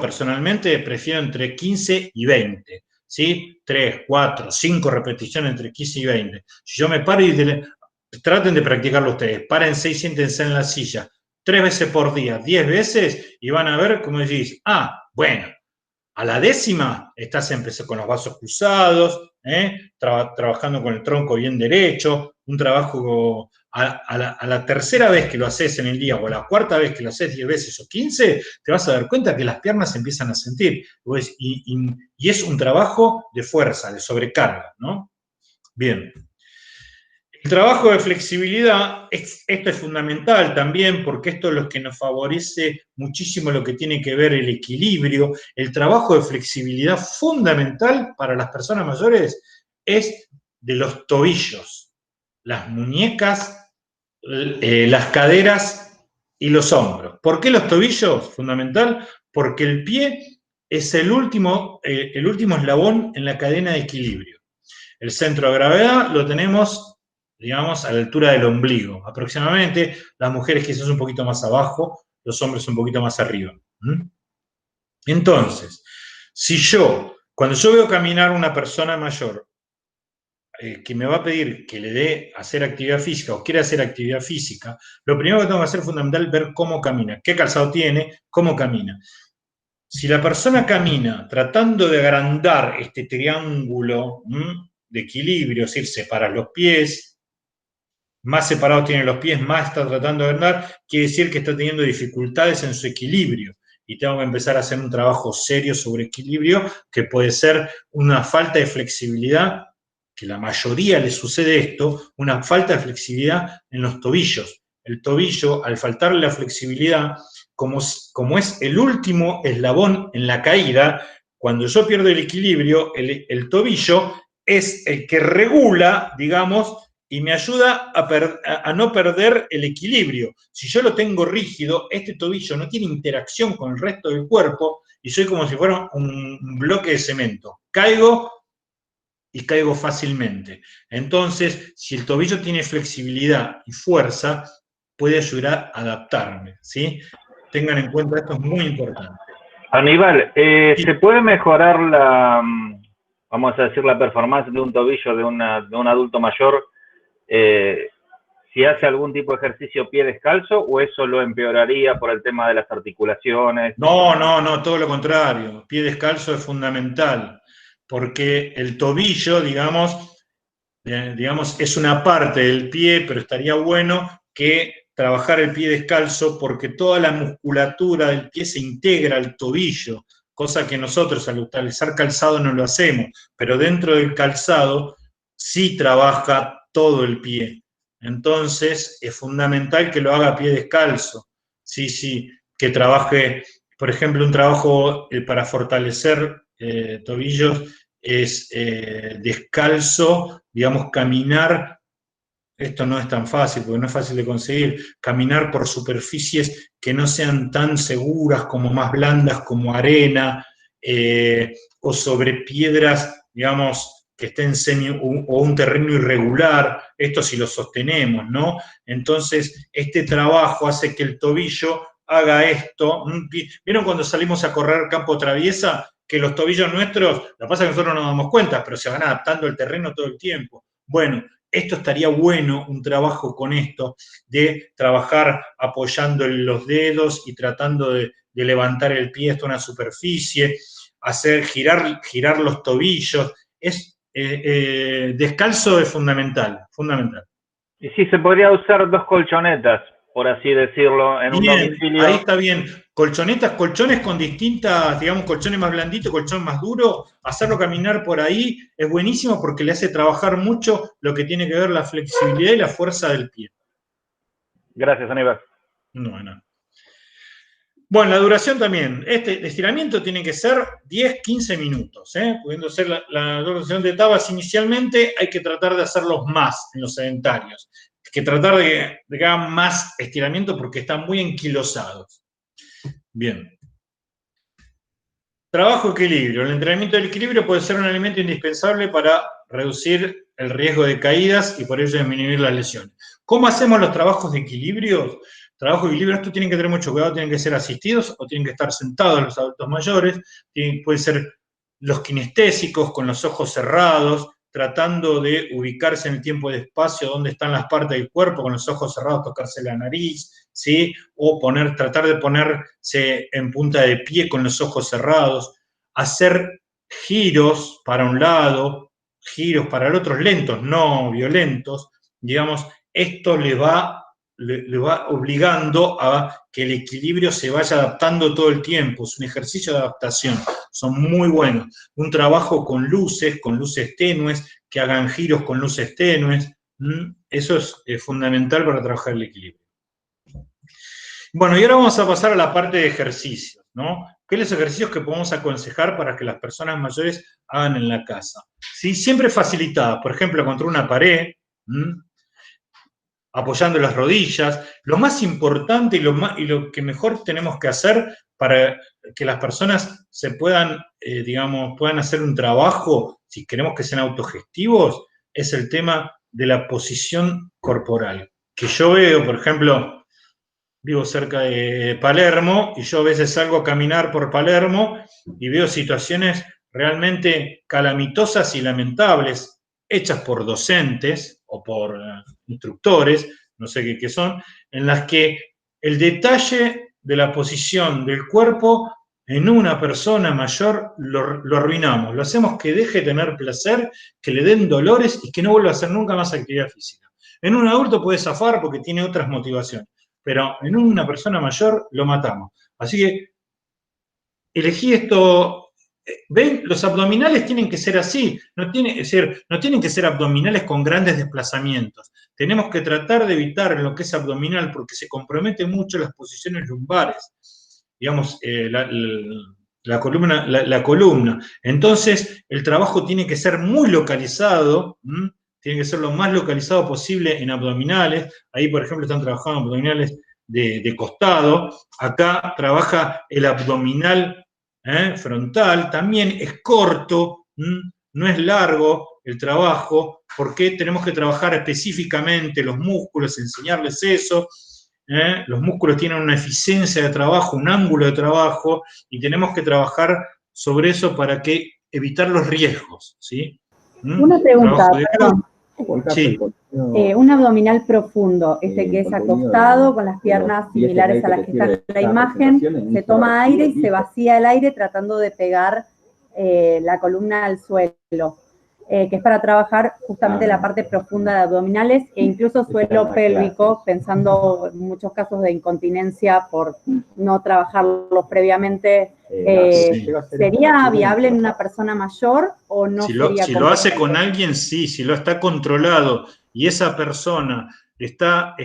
personalmente prefiero entre 15 y 20. ¿Sí? 3, 4, 5 repeticiones entre 15 y 20. Si yo me paro y traten de practicarlo ustedes, párense y siéntense en la silla 3 veces por día, 10 veces, y van a ver cómo decís, bueno, a la 10ª estás empezando con los brazos cruzados, trabajando con el tronco bien derecho, un trabajo a la 3ª vez que lo haces en el día o a la 4ª vez que lo haces 10 veces o 15, te vas a dar cuenta que las piernas se empiezan a sentir. Y es un trabajo de fuerza, de sobrecarga, ¿no? Bien. El trabajo de flexibilidad, esto es fundamental también, porque esto es lo que nos favorece muchísimo lo que tiene que ver el equilibrio. El trabajo de flexibilidad fundamental para las personas mayores es de los tobillos, las muñecas, las caderas y los hombros. ¿Por qué los tobillos? Fundamental, porque el pie es el último eslabón en la cadena de equilibrio. El centro de gravedad lo tenemos, digamos, a la altura del ombligo, aproximadamente. Las mujeres quizás un poquito más abajo, los hombres un poquito más arriba. Entonces, cuando yo veo caminar una persona mayor que me va a pedir que le dé hacer actividad física o quiere hacer actividad física, lo primero que tengo que hacer es fundamental ver cómo camina, qué calzado tiene, cómo camina. Si la persona camina tratando de agrandar este triángulo de equilibrio, es decir, separar los pies, más separados tienen los pies, más está tratando de andar, quiere decir que está teniendo dificultades en su equilibrio. Y tengo que empezar a hacer un trabajo serio sobre equilibrio, que puede ser una falta de flexibilidad, que la mayoría le sucede esto, una falta de flexibilidad en los tobillos. El tobillo, al faltarle la flexibilidad, como es el último eslabón en la caída, cuando yo pierdo el equilibrio, el tobillo es el que regula, digamos, y me ayuda a no perder el equilibrio. Si yo lo tengo rígido, este tobillo no tiene interacción con el resto del cuerpo y soy como si fuera un bloque de cemento. Caigo y caigo fácilmente. Entonces, si el tobillo tiene flexibilidad y fuerza, puede ayudar a adaptarme, ¿sí? Tengan en cuenta, esto es muy importante. Aníbal, Sí. ¿se puede mejorar vamos a decir, la performance de un tobillo de un adulto mayor si hace algún tipo de ejercicio pie descalzo, o eso lo empeoraría por el tema de las articulaciones? No, todo lo contrario. Pie descalzo es fundamental, porque el tobillo, digamos, es una parte del pie, pero estaría bueno que trabajar el pie descalzo porque toda la musculatura del pie se integra al tobillo, cosa que nosotros al utilizar calzado no lo hacemos, pero dentro del calzado sí trabaja todo el pie. Entonces es fundamental que lo haga a pie descalzo. Sí, que trabaje, por ejemplo, un trabajo para fortalecer tobillos es descalzo, digamos, caminar. Esto no es tan fácil, porque no es fácil de conseguir, caminar por superficies que no sean tan seguras, como más blandas, como arena, o sobre piedras, digamos, que estén o un terreno irregular, esto si lo sostenemos, ¿no? Entonces, este trabajo hace que el tobillo haga esto. ¿Vieron cuando salimos a correr campo traviesa? Que los tobillos nuestros, lo que pasa es que nosotros no nos damos cuenta, pero se van adaptando al terreno todo el tiempo. Bueno, esto estaría bueno, un trabajo con esto, de trabajar apoyando los dedos y tratando de levantar el pie hasta una superficie, hacer girar los tobillos. Descalzo es fundamental. Y sí, se podría usar 2 colchonetas, por así decirlo, en un domicilio. Ahí está bien. Colchones con distintas, digamos, colchones más blanditos, colchón más duro, hacerlo caminar por ahí es buenísimo porque le hace trabajar mucho lo que tiene que ver la flexibilidad y la fuerza del pie. Gracias, Aníbal. No. Bueno, la duración también. Este estiramiento tiene que ser 10-15 minutos, pudiendo ser la duración de etapas inicialmente, hay que tratar de hacerlos más en los sedentarios. Hay que tratar de que hagan más estiramiento porque están muy enquilosados. Bien. Trabajo equilibrio. El entrenamiento del equilibrio puede ser un elemento indispensable para reducir el riesgo de caídas y por ello disminuir las lesiones. ¿Cómo hacemos los trabajos de equilibrio? Trabajo de equilibrio, estos tienen que tener mucho cuidado, tienen que ser asistidos o tienen que estar sentados los adultos mayores, pueden ser los kinestésicos con los ojos cerrados, tratando de ubicarse en el tiempo de espacio donde están las partes del cuerpo, con los ojos cerrados, tocarse la nariz, ¿sí? O tratar de ponerse en punta de pie con los ojos cerrados, hacer giros para un lado, giros para el otro, lentos, no violentos, digamos, esto le va obligando a que el equilibrio se vaya adaptando todo el tiempo, es un ejercicio de adaptación, son muy buenos. Un trabajo con luces tenues, que hagan giros con luces tenues, eso es fundamental para trabajar el equilibrio. Bueno, y ahora vamos a pasar a la parte de ejercicios, ¿no? ¿Qué son los ejercicios que podemos aconsejar para que las personas mayores hagan en la casa? ¿Sí? Siempre facilitadas, por ejemplo, contra una pared, apoyando las rodillas. Lo más importante y lo que mejor tenemos que hacer para que las personas se puedan hacer un trabajo, si queremos que sean autogestivos, es el tema de la posición corporal. Que yo veo, por ejemplo, vivo cerca de Palermo y yo a veces salgo a caminar por Palermo y veo situaciones realmente calamitosas y lamentables hechas por docentes o por instructores, no sé qué son, en las que el detalle de la posición del cuerpo en una persona mayor lo arruinamos, lo hacemos que deje de tener placer, que le den dolores y que no vuelva a hacer nunca más actividad física. En un adulto puede zafar porque tiene otras motivaciones, pero en una persona mayor lo matamos. Así que elegí esto. ¿Ven? Los abdominales tienen que ser así, no tienen que ser abdominales con grandes desplazamientos. Tenemos que tratar de evitar lo que es abdominal porque se compromete mucho las posiciones lumbares. Digamos, la columna. Entonces, el trabajo tiene que ser muy localizado, tiene que ser lo más localizado posible en abdominales. Ahí, por ejemplo, están trabajando abdominales de costado. Acá trabaja el abdominal frontal. También es corto, no es largo el trabajo, porque tenemos que trabajar específicamente los músculos, enseñarles eso. Los músculos tienen una eficiencia de trabajo, un ángulo de trabajo, y tenemos que trabajar sobre eso para evitar los riesgos, ¿sí? Una pregunta, perdón. Sí. Un abdominal profundo, que es acostado, con las piernas similares a las que están en la imagen, se toma aire y se vacía el aire tratando de pegar la columna al suelo, que es para trabajar justamente la parte profunda de abdominales e incluso suelo pélvico, pensando en muchos casos de incontinencia por no trabajarlo previamente. ¿Sería viable en una persona mayor o no sería? Si lo hace con alguien, sí. Si lo está controlado y esa persona está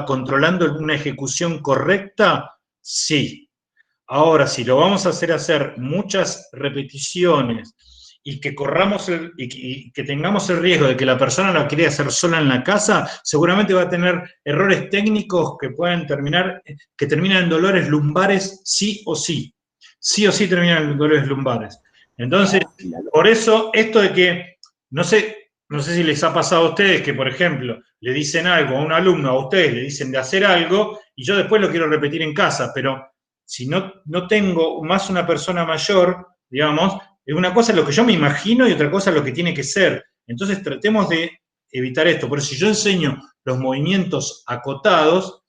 controlando una ejecución correcta, sí. Ahora, si lo vamos a hacer muchas repeticiones y que y que tengamos el riesgo de que la persona lo quiera hacer sola en la casa, seguramente va a tener errores técnicos que terminan en dolores lumbares sí o sí. Sí o sí terminan en dolores lumbares. Entonces, por eso, esto de que, no sé si les ha pasado a ustedes que, por ejemplo, le dicen algo a un alumno, a ustedes le dicen de hacer algo, y yo después lo quiero repetir en casa, pero si no tengo más una persona mayor, digamos, una cosa es lo que yo me imagino y otra cosa es lo que tiene que ser. Entonces tratemos de evitar esto. Por eso si yo enseño los movimientos acotados,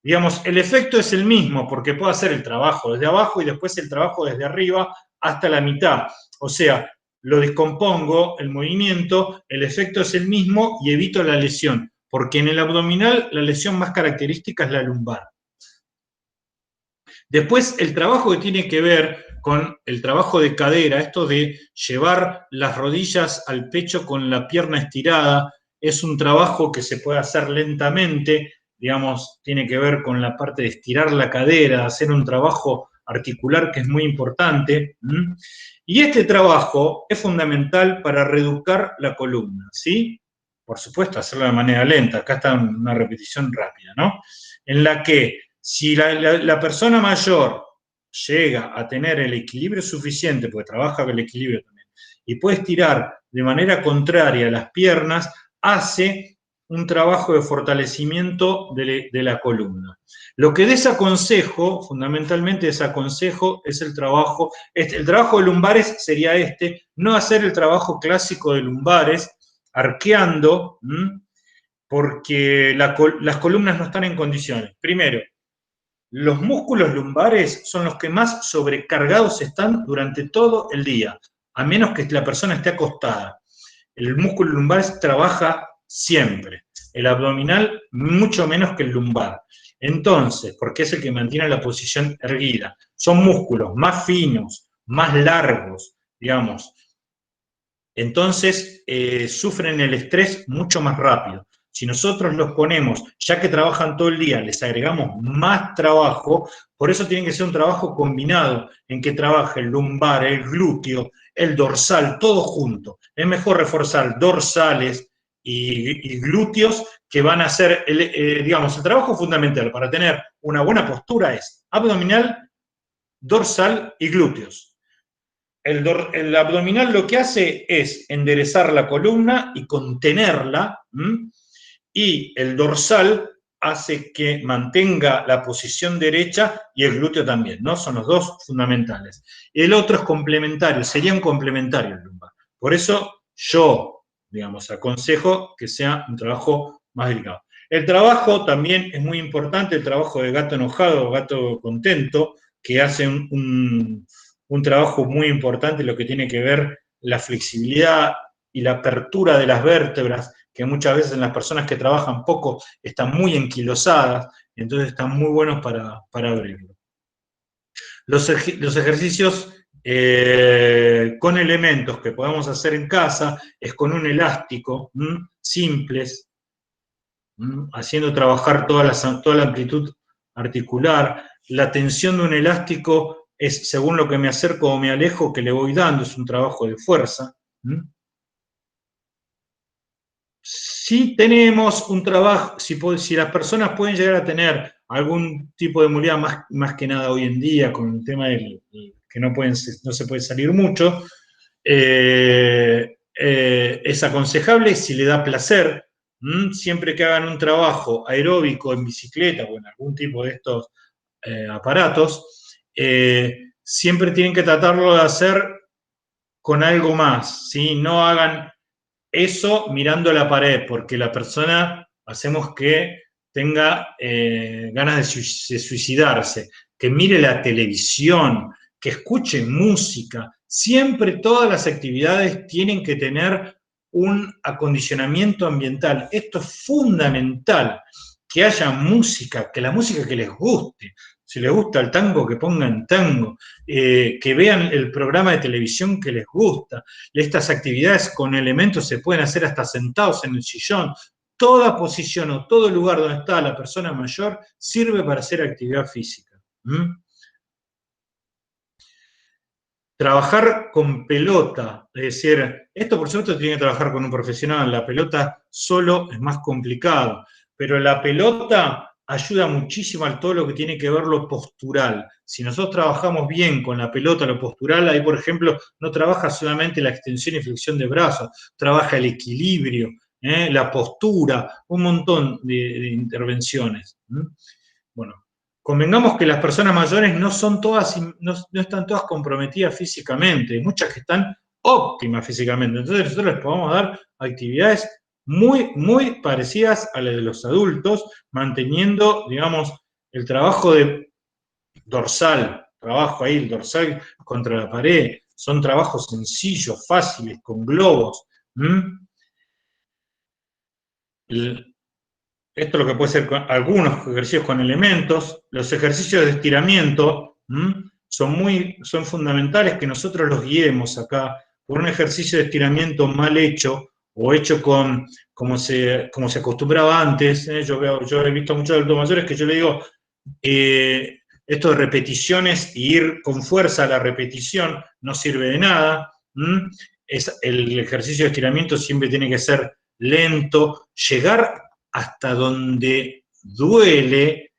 digamos, el efecto es el mismo, porque puedo hacer el trabajo desde abajo y después el trabajo desde arriba hasta la mitad. O sea, lo descompongo, el movimiento, el efecto es el mismo y evito la lesión, porque en el abdominal la lesión más característica es la lumbar. Después, el trabajo que tiene que ver con el trabajo de cadera, esto de llevar las rodillas al pecho con la pierna estirada, es un trabajo que se puede hacer lentamente, digamos, tiene que ver con la parte de estirar la cadera, hacer un trabajo articular que es muy importante. Y este trabajo es fundamental para reeducar la columna, ¿sí? Por supuesto, hacerlo de manera lenta. Acá está una repetición rápida, ¿no? En la que si la persona mayor llega a tener el equilibrio suficiente, porque trabaja con el equilibrio también, y puede estirar de manera contraria las piernas, hace un trabajo de fortalecimiento de la columna. Lo que desaconsejo, fundamentalmente desaconsejo, es el trabajo de lumbares sería no hacer el trabajo clásico de lumbares, arqueando, porque las columnas no están en condiciones. Primero, los músculos lumbares son los que más sobrecargados están durante todo el día, a menos que la persona esté acostada. El músculo lumbar trabaja siempre, el abdominal mucho menos que el lumbar. Entonces, porque es el que mantiene la posición erguida, son músculos más finos, más largos, digamos. Entonces, sufren el estrés mucho más rápido. Si nosotros los ponemos, ya que trabajan todo el día, les agregamos más trabajo, por eso tiene que ser un trabajo combinado, en que trabaje el lumbar, el glúteo, el dorsal, todo junto. Es mejor reforzar dorsales y glúteos que van a ser, digamos, el trabajo fundamental para tener una buena postura es abdominal, dorsal y glúteos. El abdominal lo que hace es enderezar la columna y contenerla, y el dorsal hace que mantenga la posición derecha y el glúteo también, ¿no? Son los dos fundamentales. El otro es complementario, serían complementarios el lumbar. Por eso yo, digamos, aconsejo que sea un trabajo más delicado. El trabajo también es muy importante, el trabajo de gato enojado o gato contento, que hace un trabajo muy importante, lo que tiene que ver la flexibilidad y la apertura de las vértebras, que muchas veces en las personas que trabajan poco están muy enquilosadas, entonces están muy buenos para abrirlo. Los ejercicios con elementos que podemos hacer en casa es con un elástico, simples, haciendo trabajar toda la amplitud articular. La tensión de un elástico es según lo que me acerco o me alejo que le voy dando, es un trabajo de fuerza. Si tenemos un trabajo, si las personas pueden llegar a tener algún tipo de movilidad, más que nada hoy en día, con el tema del que no se puede salir mucho, es aconsejable si le da placer, siempre que hagan un trabajo aeróbico en bicicleta o en algún tipo de estos aparatos, siempre tienen que tratarlo de hacer con algo más, ¿sí? No hagan eso mirando la pared, porque la persona hacemos que tenga ganas de suicidarse, que mire la televisión, que escuche música. Siempre todas las actividades tienen que tener un acondicionamiento ambiental. Esto es fundamental, que haya música, que la música que les guste. Si les gusta el tango, que pongan tango, que vean el programa de televisión que les gusta. Estas actividades con elementos se pueden hacer hasta sentados en el sillón. Toda posición o todo lugar donde está la persona mayor sirve para hacer actividad física. Trabajar con pelota, es decir, esto por supuesto tiene que trabajar con un profesional, la pelota solo es más complicado, pero la pelota ayuda muchísimo a todo lo que tiene que ver lo postural. Si nosotros trabajamos bien con la pelota, lo postural, ahí por ejemplo no trabaja solamente la extensión y flexión de brazos, trabaja el equilibrio, la postura, un montón de intervenciones. Bueno, convengamos que las personas mayores no están todas comprometidas físicamente, hay muchas que están óptimas físicamente, entonces nosotros les podemos dar actividades muy, muy parecidas a las de los adultos, manteniendo, digamos, el trabajo de dorsal, trabajo ahí, el dorsal contra la pared, son trabajos sencillos, fáciles, con globos. Esto es lo que puede ser algunos ejercicios con elementos. Los ejercicios de estiramiento son fundamentales que nosotros los guiemos acá por un ejercicio de estiramiento mal hecho o hecho como se acostumbraba antes. Yo he visto muchos adultos mayores que yo le digo, esto de repeticiones y ir con fuerza a la repetición no sirve de nada. El ejercicio de estiramiento siempre tiene que ser lento, llegar hasta donde duele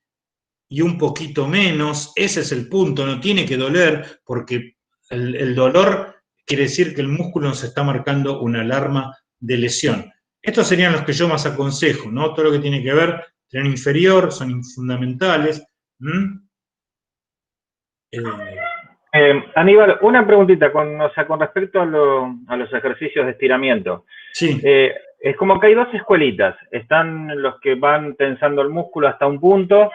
y un poquito menos, ese es el punto, no tiene que doler, porque el dolor quiere decir que el músculo nos está marcando una alarma de lesión. Estos serían los que yo más aconsejo, ¿no? Todo lo que tiene que ver, tren inferior, son fundamentales. Aníbal, una preguntita con respecto a los ejercicios de estiramiento. Sí. Es como que hay dos escuelitas. Están los que van tensando el músculo hasta un punto,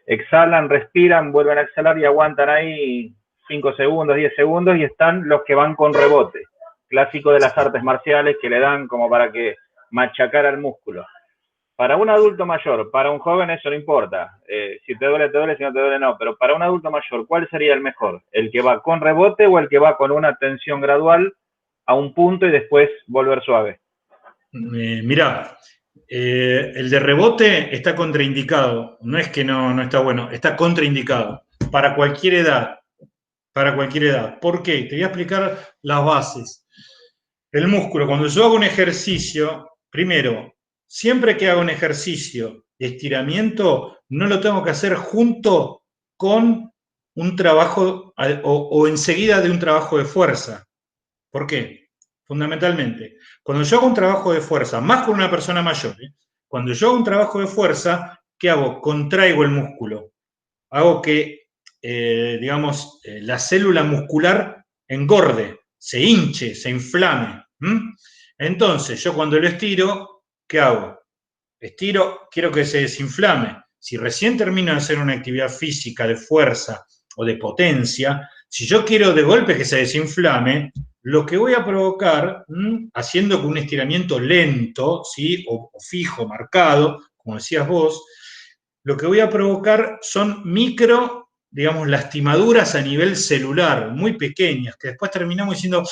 exhalan, respiran, vuelven a exhalar y aguantan ahí 5 segundos, 10 segundos, y están los que van con rebote, clásico de las artes marciales, que le dan como para que machacar al músculo. Para un adulto mayor, para un joven eso no importa. Si te duele, si no te duele, no. Pero para un adulto mayor, ¿cuál sería el mejor? ¿El que va con rebote o el que va con una tensión gradual a un punto y después volver suave? Mirá, el de rebote está contraindicado. No es que no está bueno, está contraindicado. Para cualquier edad. Para cualquier edad. ¿Por qué? Te voy a explicar las bases. El músculo, cuando yo hago un ejercicio, primero, siempre que hago un ejercicio de estiramiento, no lo tengo que hacer junto con un trabajo o enseguida de un trabajo de fuerza. ¿Por qué? Fundamentalmente, cuando yo hago un trabajo de fuerza, más con una persona mayor, cuando yo hago un trabajo de fuerza, ¿qué hago? Contraigo el músculo. Hago que, digamos, la célula muscular engorde, se hinche, se inflame. Entonces, yo cuando lo estiro, ¿qué hago? Estiro, quiero que se desinflame. Si recién termino de hacer una actividad física de fuerza o de potencia, si yo quiero de golpe que se desinflame, lo que voy a provocar, haciendo con un estiramiento lento, ¿sí? o fijo, marcado, como decías vos, lo que voy a provocar son micro, digamos, lastimaduras a nivel celular, muy pequeñas, que después terminamos diciendo,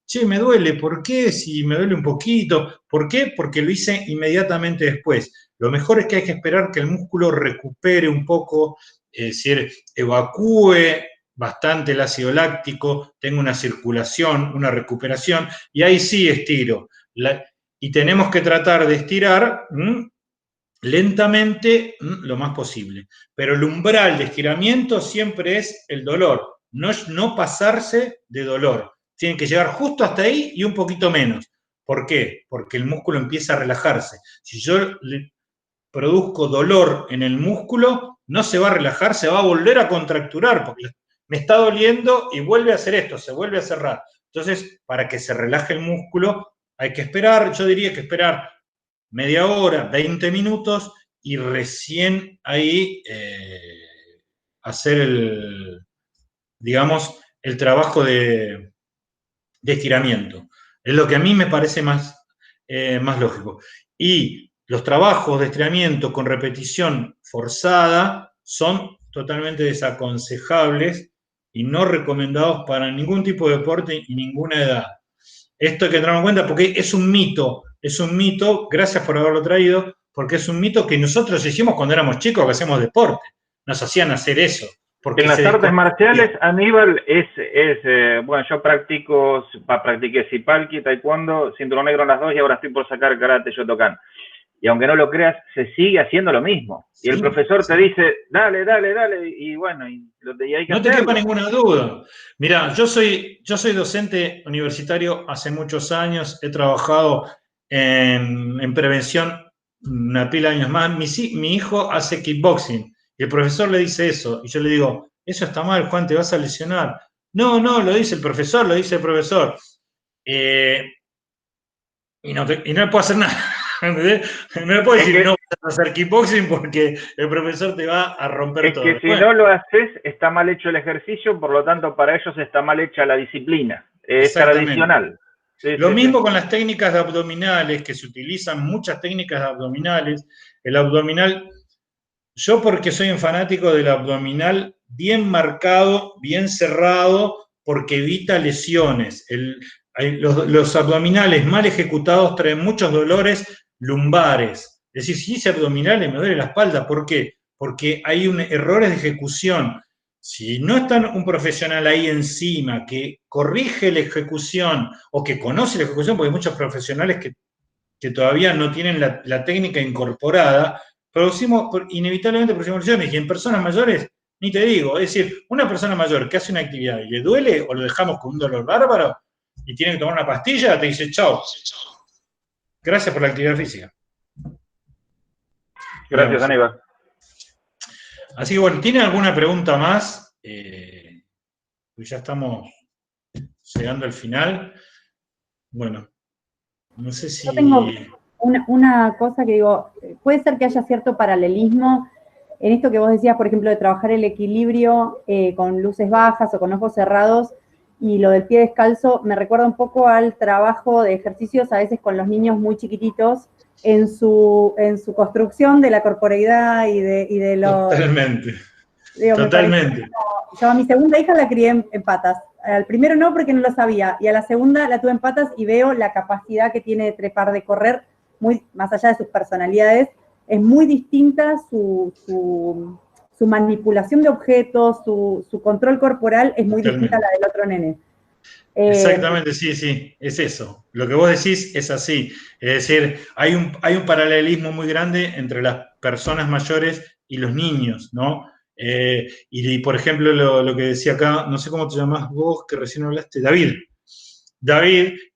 che, me duele, ¿por qué? Si me duele un poquito, ¿por qué? Porque lo hice inmediatamente después. Lo mejor es que hay que esperar que el músculo recupere un poco, es decir, evacúe bastante el ácido láctico, tengo una circulación, una recuperación, y ahí sí estiro. Y tenemos que tratar de estirar lentamente lo más posible. Pero el umbral de estiramiento siempre es el dolor, no pasarse de dolor. Tienen que llegar justo hasta ahí y un poquito menos. ¿Por qué? Porque el músculo empieza a relajarse. Si yo produzco dolor en el músculo, no se va a relajar, se va a volver a contracturar, porque me está doliendo y vuelve a hacer esto, se vuelve a cerrar. Entonces, para que se relaje el músculo, hay que esperar, yo diría que esperar media hora, 20 minutos, y recién ahí hacer digamos, el trabajo de estiramiento. Es lo que a mí me parece más lógico. Y los trabajos de estiramiento con repetición forzada son totalmente desaconsejables y no recomendados para ningún tipo de deporte y ninguna edad. Esto hay que tenerlo en cuenta porque es un mito, gracias por haberlo traído, porque es un mito que nosotros hicimos cuando éramos chicos, que hacemos deporte, nos hacían hacer eso. En las artes marciales, Aníbal, bueno, yo practiqué Sipalki, Taekwondo, cinturón negro en las dos y ahora estoy por sacar Karate Shotokan. Y aunque no lo creas, se sigue haciendo lo mismo. Y el profesor te dice, dale, y bueno, y hay que no te quepa ninguna duda. Mirá, yo soy docente universitario hace muchos años, he trabajado en prevención una pila de años más. Mi hijo hace kickboxing. Y el profesor le dice eso, y yo le digo, eso está mal, Juan, te vas a lesionar. No, lo dice el profesor, y no le puedo hacer nada. No le puedo decir, no vas a hacer kickboxing porque el profesor te va a romper todo. Es que si no lo haces, está mal hecho el ejercicio, por lo tanto, para ellos está mal hecha la disciplina. Es tradicional. Lo mismo con las técnicas de abdominales, que se utilizan muchas técnicas de abdominales. El abdominal... Yo porque soy un fanático del abdominal bien marcado, bien cerrado, porque evita lesiones. Los abdominales mal ejecutados traen muchos dolores lumbares. Es decir, si hice abdominales me duele la espalda. ¿Por qué? Porque hay errores de ejecución. Si no está un profesional ahí encima que corrige la ejecución o que conoce la ejecución, porque hay muchos profesionales que todavía no tienen la técnica incorporada, inevitablemente producimos lesiones, y en personas mayores, ni te digo, es decir, una persona mayor que hace una actividad y le duele o lo dejamos con un dolor bárbaro y tiene que tomar una pastilla, te dice chao. Gracias por la actividad física. Gracias, Aníbal. Así que bueno, ¿tiene alguna pregunta más? Pues ya estamos llegando al final. Bueno, no sé si... Yo tengo una cosa que digo, puede ser que haya cierto paralelismo en esto que vos decías, por ejemplo, de trabajar el equilibrio con luces bajas o con ojos cerrados, y lo del pie descalzo me recuerda un poco al trabajo de ejercicios a veces con los niños muy chiquititos en su construcción de la corporeidad y de los... Totalmente. Digo, totalmente. Yo a mi segunda hija la crié en patas. Al primero no, porque no lo sabía, y a la segunda la tuve en patas y veo la capacidad que tiene de trepar, de correr, muy más allá de sus personalidades, es muy distinta su manipulación de objetos, su control corporal es muy distinta a la del otro nene. Exactamente, sí, es eso. Lo que vos decís es así. Es decir, hay un paralelismo muy grande entre las personas mayores y los niños, ¿no? Y por ejemplo, lo que decía acá, no sé cómo te llamás vos, que recién hablaste, David,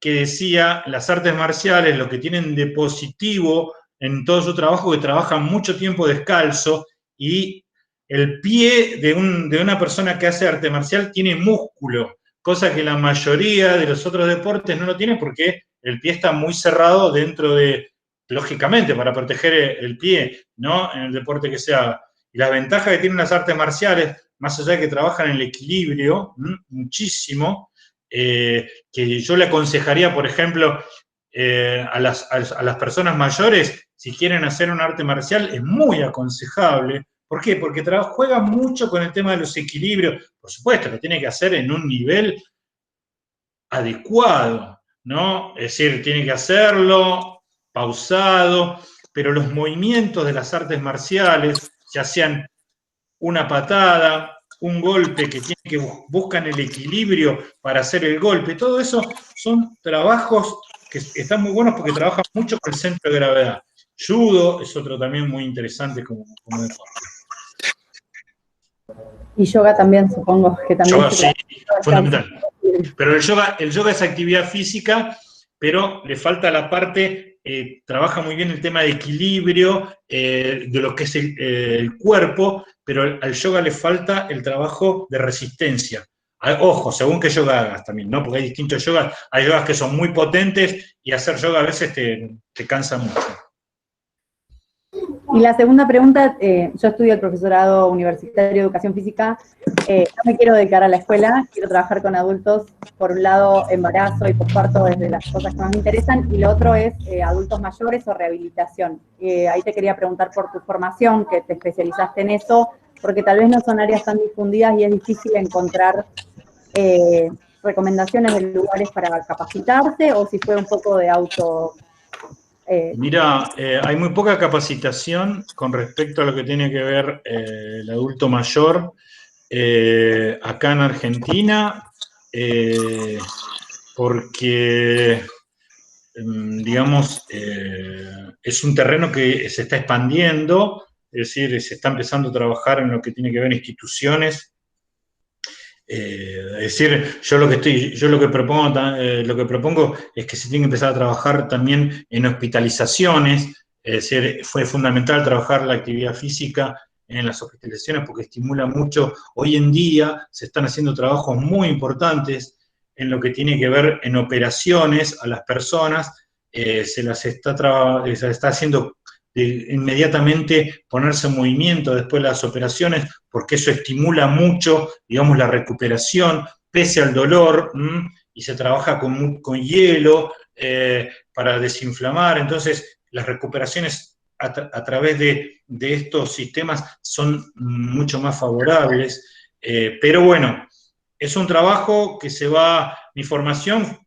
que decía, las artes marciales, lo que tienen de positivo en todo su trabajo, que trabajan mucho tiempo descalzo, y el pie de una persona que hace arte marcial tiene músculo, cosa que la mayoría de los otros deportes no lo tienen porque el pie está muy cerrado dentro de, lógicamente, para proteger el pie, ¿no? En el deporte que se haga. Y las ventajas que tienen las artes marciales, más allá de que trabajan en el equilibrio, muchísimo, que yo le aconsejaría, por ejemplo, a las personas mayores, si quieren hacer un arte marcial, es muy aconsejable. ¿Por qué? Porque juega mucho con el tema de los equilibrios. Por supuesto, lo tiene que hacer en un nivel adecuado, ¿no? Es decir, tiene que hacerlo pausado, pero los movimientos de las artes marciales, ya sean una patada, un golpe, que buscan el equilibrio para hacer el golpe, todo eso son trabajos que están muy buenos porque trabajan mucho con el centro de gravedad. Judo es otro también muy interesante como deporte. Y yoga también, supongo que también. Yoga, sí, fundamental. Pero el yoga es actividad física, pero le falta la parte, trabaja muy bien el tema de equilibrio, de lo que es el cuerpo, pero al yoga le falta el trabajo de resistencia. Ojo, según qué yoga hagas también, ¿no? Porque hay distintos yogas, hay yogas que son muy potentes y hacer yoga a veces te cansa mucho. Y la segunda pregunta, yo estudio el profesorado universitario de educación física, no me quiero dedicar a la escuela, quiero trabajar con adultos, por un lado embarazo y posparto es de las cosas que más me interesan, y lo otro es adultos mayores o rehabilitación. Ahí te quería preguntar por tu formación, que te especializaste en eso, porque tal vez no son áreas tan difundidas y es difícil encontrar recomendaciones de lugares para capacitarse, o si fue un poco de auto... Mira, hay muy poca capacitación con respecto a lo que tiene que ver el adulto mayor acá en Argentina, porque, digamos, es un terreno que se está expandiendo, es decir, se está empezando a trabajar en lo que tiene que ver instituciones. Es decir, yo lo que propongo es que se tiene que empezar a trabajar también en hospitalizaciones, es decir, fue fundamental trabajar la actividad física en las hospitalizaciones porque estimula mucho. Hoy en día se están haciendo trabajos muy importantes en lo que tiene que ver en operaciones a las personas, se las está haciendo inmediatamente ponerse en movimiento después de las operaciones, porque eso estimula mucho, digamos, la recuperación, pese al dolor, y se trabaja con hielo para desinflamar. Entonces, las recuperaciones a través de estos sistemas son mucho más favorables. Pero bueno, es un trabajo que mi formación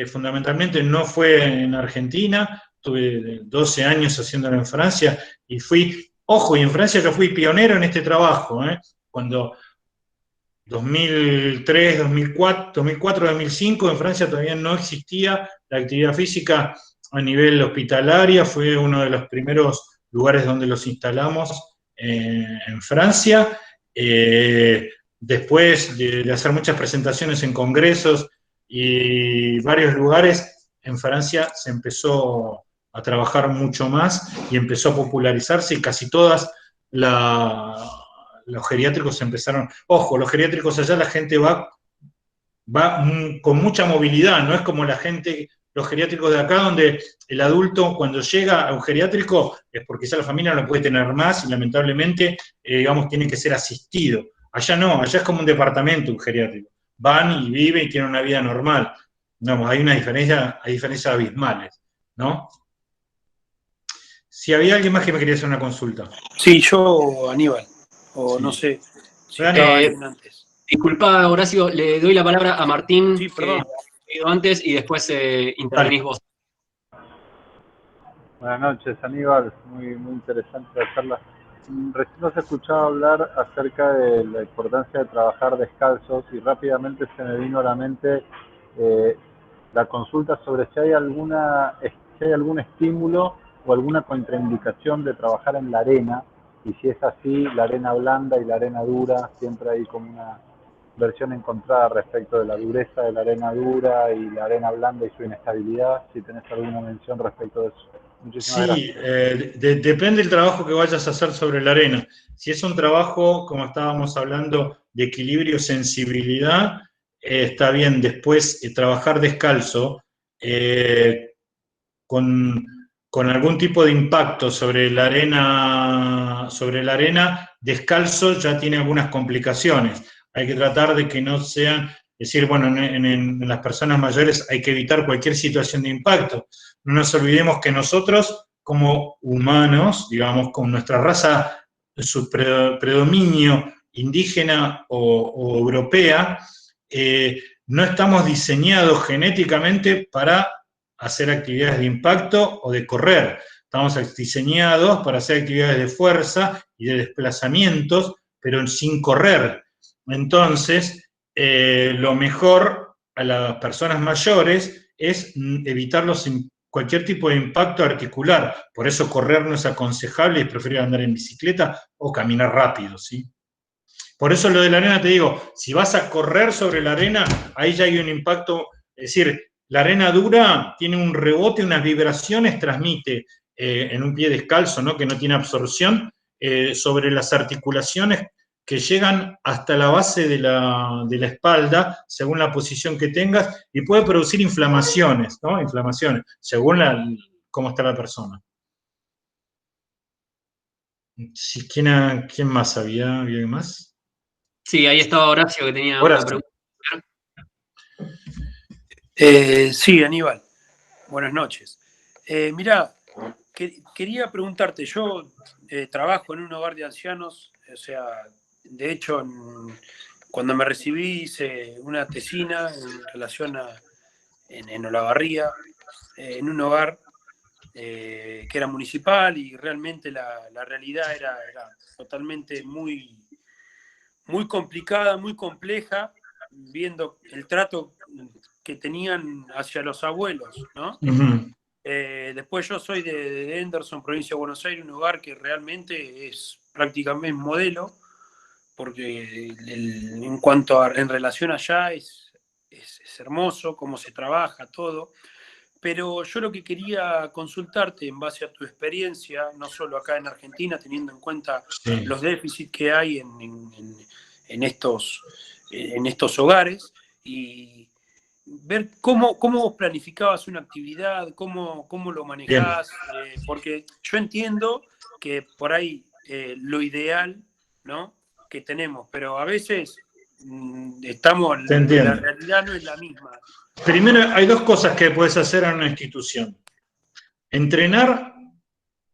fundamentalmente no fue en Argentina, tuve 12 años haciéndolo en Francia y y en Francia yo fui pionero en este trabajo, cuando 2003, 2004, 2005 en Francia todavía no existía la actividad física a nivel hospitalaria, fue uno de los primeros lugares donde los instalamos en Francia. Después de hacer muchas presentaciones en congresos y varios lugares, en Francia se empezó a trabajar mucho más y empezó a popularizarse y casi todas los geriátricos empezaron. Ojo, los geriátricos allá la gente va con mucha movilidad, no es como los geriátricos de acá, donde el adulto cuando llega a un geriátrico es porque ya la familia no lo puede tener más y lamentablemente, digamos, tiene que ser asistido. Allá no, allá es como un departamento, un geriátrico. Van y viven y tienen una vida normal. Digamos, hay diferencias abismales, ¿no? Si había alguien más que me quería hacer una consulta. Sí, yo, Aníbal, o sí. No sé. Si antes. Disculpa, Horacio, le doy la palabra a Martín, sí, perdón. Que ido antes, y después intervenís vos. Buenas noches, Aníbal. Muy, muy interesante la charla. Recién nos he escuchado hablar acerca de la importancia de trabajar descalzos y rápidamente se me vino a la mente la consulta sobre si hay algún estímulo o alguna contraindicación de trabajar en la arena, y si es así, la arena blanda y la arena dura, siempre hay como una versión encontrada respecto de la dureza de la arena dura y la arena blanda y su inestabilidad, si tenés alguna mención respecto de eso. Muchísimas gracias. Depende del trabajo que vayas a hacer sobre la arena. Si es un trabajo, como estábamos hablando, de equilibrio, sensibilidad, está bien. Después, trabajar descalzo, con algún tipo de impacto sobre la arena, descalzo ya tiene algunas complicaciones. Hay que tratar de que no sean, decir, bueno, en las personas mayores hay que evitar cualquier situación de impacto. No nos olvidemos que nosotros, como humanos, digamos, con nuestra raza, su predominio indígena o europea, no estamos diseñados genéticamente para hacer actividades de impacto o de correr. Estamos diseñados para hacer actividades de fuerza y de desplazamientos, pero sin correr. Entonces, lo mejor a las personas mayores es evitarlos cualquier tipo de impacto articular. Por eso correr no es aconsejable y es preferible andar en bicicleta o caminar rápido, ¿sí? Por eso lo de la arena, te digo, si vas a correr sobre la arena, ahí ya hay un impacto, es decir, la arena dura tiene un rebote, unas vibraciones, transmite en un pie descalzo, ¿no? Que no tiene absorción, sobre las articulaciones que llegan hasta la base de la espalda, según la posición que tengas, y puede producir inflamaciones, ¿no? Inflamaciones, según cómo está la persona. Sí, ¿quién más había? ¿Había alguien más? Sí, ahí estaba Horacio, que tenía una pregunta. Sí, Aníbal. Buenas noches. Mirá, quería preguntarte, yo trabajo en un hogar de ancianos, o sea, de hecho, cuando me recibí hice una tesina en relación en Olavarría, en un hogar que era municipal, y realmente la realidad era totalmente muy complicada, muy compleja, viendo el trato que tenían hacia los abuelos, ¿no? Uh-huh. Después yo soy de Henderson, provincia de Buenos Aires, un lugar que realmente es prácticamente modelo, porque en cuanto en relación allá es hermoso cómo se trabaja todo. Pero yo lo que quería consultarte en base a tu experiencia, no solo acá en Argentina, teniendo en cuenta los déficits que hay en estos hogares, y ver cómo vos planificabas una actividad, cómo lo manejás, porque yo entiendo que por ahí lo ideal, ¿no?, que tenemos, pero a veces la realidad no es la misma. Primero, hay dos cosas que puedes hacer en una institución. Entrenar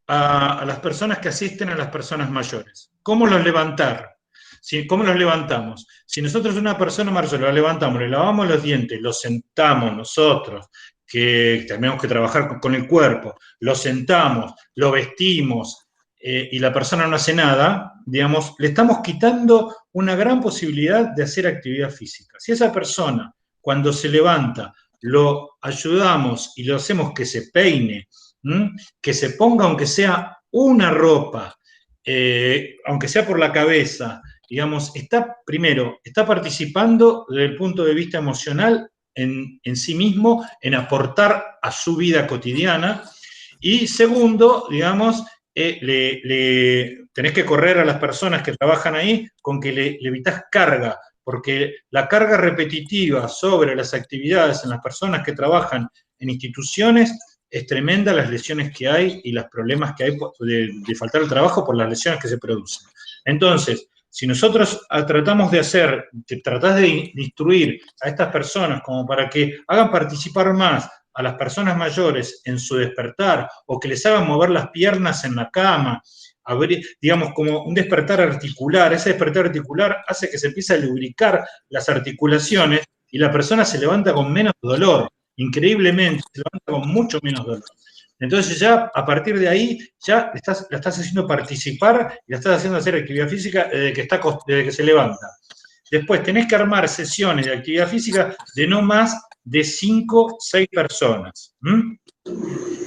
a las personas que asisten a las personas mayores. ¿Cómo los levantar? ¿Cómo los levantamos? Si nosotros una persona mayor la levantamos, le lavamos los dientes, lo sentamos nosotros, que tenemos que trabajar con el cuerpo, lo sentamos, lo vestimos, y la persona no hace nada, digamos, le estamos quitando una gran posibilidad de hacer actividad física. Si esa persona, cuando se levanta, lo ayudamos y lo hacemos que se peine, que se ponga aunque sea una ropa, aunque sea por la cabeza, digamos, está participando desde el punto de vista emocional en sí mismo, en aportar a su vida cotidiana. Y segundo, digamos, tenés que correr a las personas que trabajan ahí con que le evitas carga, porque la carga repetitiva sobre las actividades en las personas que trabajan en instituciones es tremenda, las lesiones que hay y los problemas que hay de faltar el trabajo por las lesiones que se producen. Entonces, si nosotros tratás de instruir a estas personas como para que hagan participar más a las personas mayores en su despertar, o que les hagan mover las piernas en la cama, digamos, como un despertar articular, ese despertar articular hace que se empiece a lubricar las articulaciones y la persona se levanta con menos dolor, increíblemente, se levanta con mucho menos dolor. Entonces ya a partir de ahí ya la estás haciendo participar y la estás haciendo hacer actividad física desde que se levanta. Después tenés que armar sesiones de actividad física de no más de 5 o 6 personas, en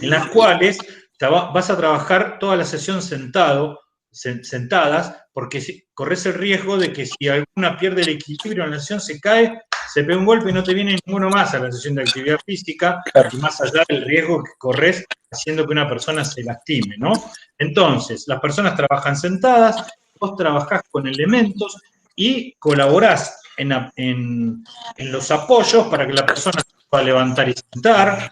las cuales vas a trabajar toda la sesión sentadas, porque corres el riesgo de que si alguna pierde el equilibrio en la sesión, se cae, se pega un golpe y no te viene ninguno más a la sesión de actividad física, y más allá del riesgo que corres haciendo que una persona se lastime, ¿no? Entonces, las personas trabajan sentadas, vos trabajás con elementos y colaborás en los apoyos para que la persona se pueda levantar y sentar.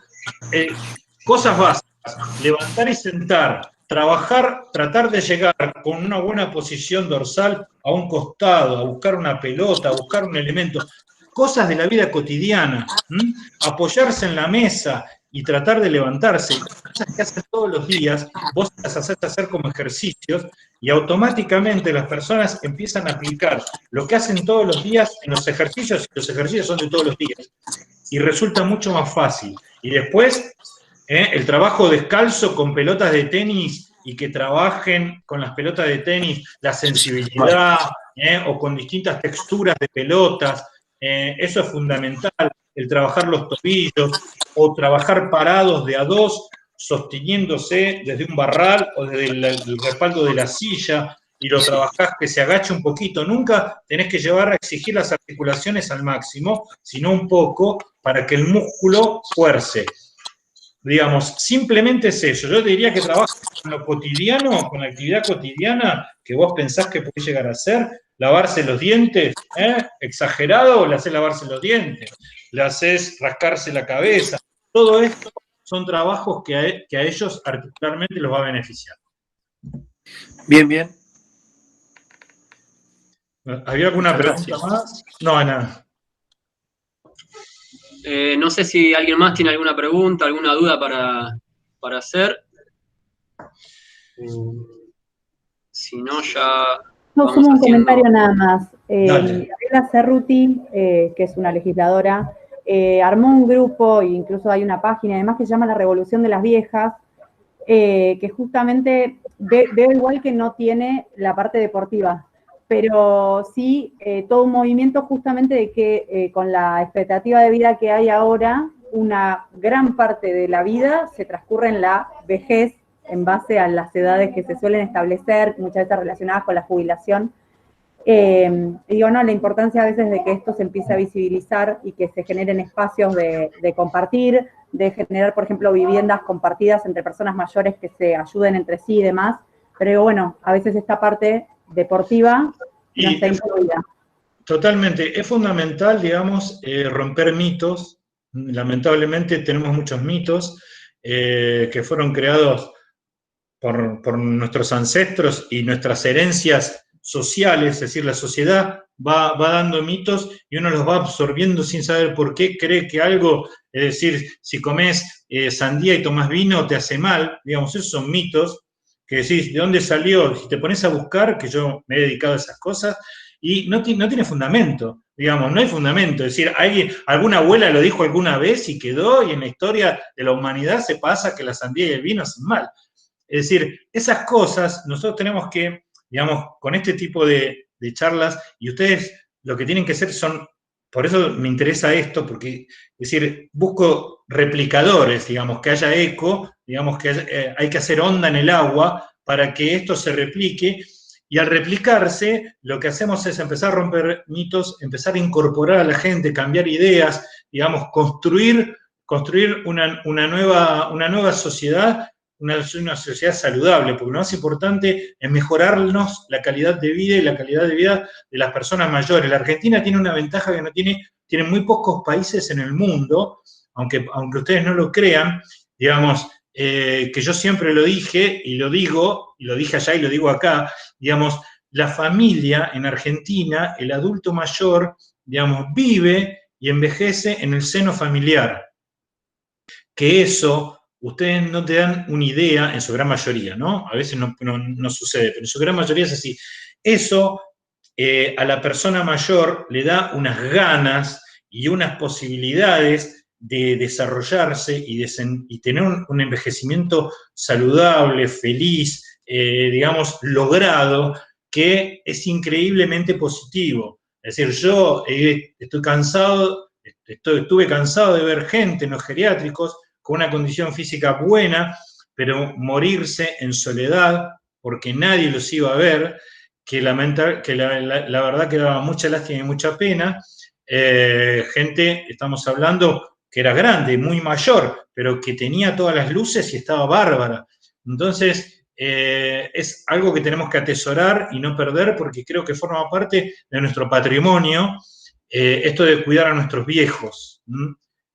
Cosas básicas: levantar y sentar, tratar de llegar con una buena posición dorsal a un costado, a buscar una pelota, a buscar un elemento, cosas de la vida cotidiana, apoyarse en la mesa y tratar de levantarse, cosas que hacen todos los días, vos las haces hacer como ejercicios, y automáticamente las personas empiezan a aplicar lo que hacen todos los días en los ejercicios, y los ejercicios son de todos los días, y resulta mucho más fácil. Y después, el trabajo descalzo con pelotas de tenis, y que trabajen con las pelotas de tenis la sensibilidad, o con distintas texturas de pelotas. Eso es fundamental, el trabajar los tobillos o trabajar parados de a dos, sosteniéndose desde un barral o desde el respaldo de la silla, y lo trabajás que se agache un poquito. Nunca tenés que llevar a exigir las articulaciones al máximo, sino un poco para que el músculo fuerce. Digamos, simplemente es eso. Yo te diría que trabajes con lo cotidiano, con la actividad cotidiana que vos pensás que podés llegar a hacer. Lavarse los dientes, exagerado, le haces lavarse los dientes, le haces rascarse la cabeza. Todo esto son trabajos que a ellos articularmente los va a beneficiar. Bien, bien. ¿Había alguna pregunta más? No, nada. No sé si alguien más tiene alguna pregunta, alguna duda para hacer. Si no, ya... No, solo un comentario nada más. Gabriela Cerruti, que es una legisladora, armó un grupo, e incluso hay una página además que se llama La Revolución de las Viejas, que justamente veo igual que no tiene la parte deportiva, pero sí todo un movimiento justamente de que con la expectativa de vida que hay ahora, una gran parte de la vida se transcurre en la vejez, en base a las edades que se suelen establecer, muchas veces relacionadas con la jubilación. Y digo, no, la importancia a veces de que esto se empiece a visibilizar y que se generen espacios de compartir, de generar, por ejemplo, viviendas compartidas entre personas mayores que se ayuden entre sí y demás. Pero bueno, a veces esta parte deportiva no está incluida. Totalmente. Es fundamental, digamos, romper mitos. Lamentablemente tenemos muchos mitos que fueron creados por nuestros ancestros y nuestras herencias sociales, es decir, la sociedad va dando mitos y uno los va absorbiendo sin saber por qué, cree que algo, es decir, si comes sandía y tomas vino te hace mal, digamos, esos son mitos que decís, ¿de dónde salió? Si te pones a buscar, que yo me he dedicado a esas cosas, y no tiene fundamento, digamos, no hay fundamento, es decir, alguna abuela lo dijo alguna vez y quedó, y en la historia de la humanidad se pasa que la sandía y el vino hacen mal. Es decir, esas cosas nosotros tenemos que, digamos, con este tipo de charlas, y ustedes lo que tienen que hacer son, por eso me interesa esto, porque, es decir, busco replicadores, digamos, que haya eco, digamos que hay que hacer onda en el agua para que esto se replique, y al replicarse, lo que hacemos es empezar a romper mitos, empezar a incorporar a la gente, cambiar ideas, digamos, construir una nueva sociedad, una sociedad saludable, porque lo más importante es mejorarnos la calidad de vida y la calidad de vida de las personas mayores. La Argentina tiene una ventaja que no tiene muy pocos países en el mundo, aunque ustedes no lo crean, digamos, que yo siempre lo dije, y lo digo, y lo dije allá y lo digo acá, digamos, la familia en Argentina, el adulto mayor, digamos, vive y envejece en el seno familiar. Que eso... Ustedes no te dan una idea, en su gran mayoría, ¿no? A veces no sucede, pero en su gran mayoría es así. Eso a la persona mayor le da unas ganas y unas posibilidades de desarrollarse y tener un envejecimiento saludable, feliz, digamos, logrado, que es increíblemente positivo. Es decir, yo estuve cansado de ver gente en los geriátricos con una condición física buena, pero morirse en soledad porque nadie los iba a ver, que la verdad que daba mucha lástima y mucha pena. Gente, estamos hablando, que era grande, muy mayor, pero que tenía todas las luces y estaba bárbara. Entonces, es algo que tenemos que atesorar y no perder, porque creo que forma parte de nuestro patrimonio, esto de cuidar a nuestros viejos.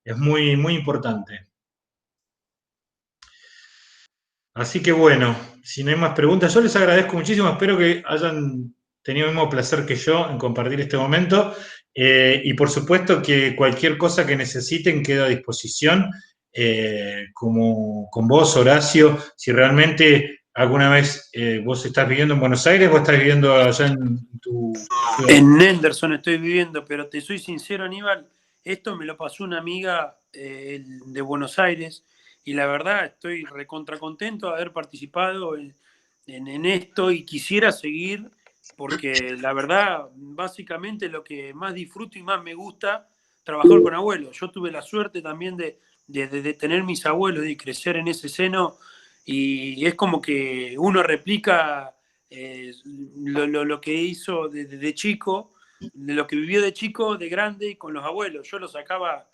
Es muy, muy importante. Así que bueno, si no hay más preguntas, yo les agradezco muchísimo, espero que hayan tenido el mismo placer que yo en compartir este momento, y por supuesto que cualquier cosa que necesiten queda a disposición, como con vos, Horacio, si realmente alguna vez vos estás viviendo en Buenos Aires o estás viviendo allá en tu ciudad. En Henderson estoy viviendo, pero te soy sincero, Aníbal, esto me lo pasó una amiga de Buenos Aires, y la verdad estoy recontra contento de haber participado en esto, y quisiera seguir porque la verdad, básicamente lo que más disfruto y más me gusta, trabajar con abuelos. Yo tuve la suerte también de tener mis abuelos y crecer en ese seno, y es como que uno replica lo que hizo de chico, de lo que vivió de chico, de grande, con los abuelos. Yo lo sacaba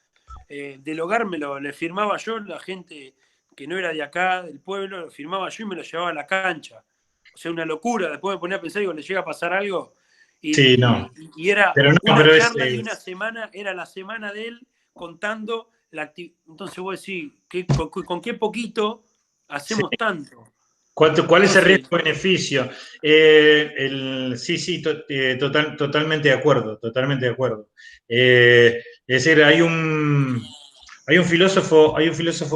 del hogar, le firmaba yo, la gente que no era de acá, del pueblo, lo firmaba yo y me lo llevaba a la cancha. O sea, una locura. Después me ponía a pensar, digo, ¿le llega a pasar algo? Sí, no. Y era Pero no, una pero charla de una semana, era la semana de él contando la actividad. Entonces vos decís, ¿con qué poquito hacemos tanto? ¿Cuál es el riesgo-beneficio? Sí, totalmente de acuerdo, totalmente de acuerdo. Es decir, hay un filósofo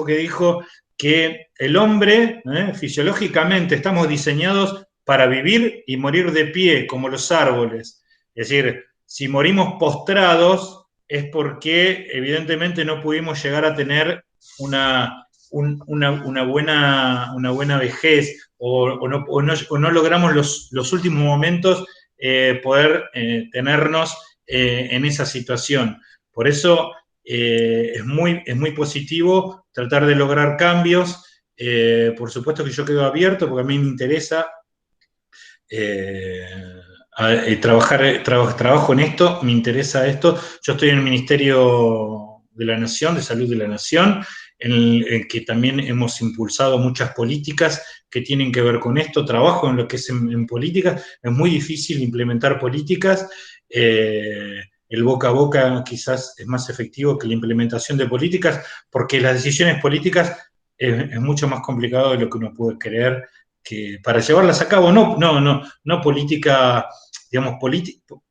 que dijo que el hombre, fisiológicamente, estamos diseñados para vivir y morir de pie, como los árboles. Es decir, si morimos postrados es porque evidentemente no pudimos llegar a tener una buena vejez o no logramos los últimos momentos poder tenernos en esa situación. Por eso es muy positivo tratar de lograr cambios. Por supuesto que yo quedo abierto porque a mí me interesa trabajo en esto, me interesa esto. Yo estoy en el Ministerio de la Nación, de Salud de la Nación, en que también hemos impulsado muchas políticas que tienen que ver con esto. Trabajo en lo que es en políticas. Es muy difícil implementar políticas. El boca a boca quizás es más efectivo que la implementación de políticas, porque las decisiones políticas es mucho más complicado de lo que uno puede creer, que para llevarlas a cabo, no política, digamos,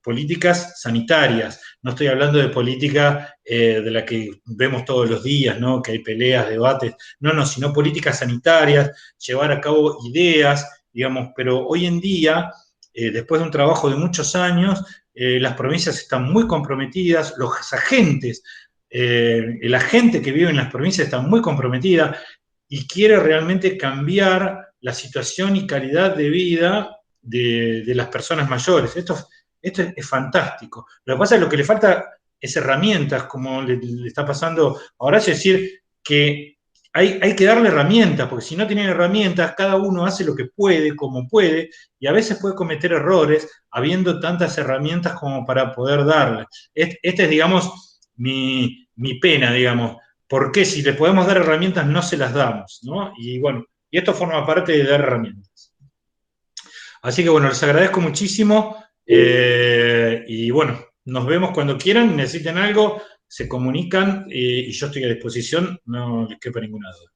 políticas sanitarias. No estoy hablando de política de la que vemos todos los días, ¿no? Que hay peleas, debates. No, sino políticas sanitarias, llevar a cabo ideas, digamos, pero hoy en día, después de un trabajo de muchos años, las provincias están muy comprometidas, los agentes, la gente que vive en las provincias está muy comprometida y quiere realmente cambiar la situación y calidad de vida de las personas mayores. Esto es fantástico. Lo que pasa es que lo que le falta es herramientas, como le está pasando ahora, es decir, que hay que darle herramientas, porque si no tienen herramientas, cada uno hace lo que puede, como puede, y a veces puede cometer errores, habiendo tantas herramientas como para poder darle. Esta es, digamos, mi pena, digamos. ¿Por qué si le podemos dar herramientas no se las damos? ¿No? Y bueno, y esto forma parte de dar herramientas. Así que bueno, les agradezco muchísimo y bueno, nos vemos cuando quieran, necesiten algo, se comunican y yo estoy a disposición, no les quepa ninguna duda.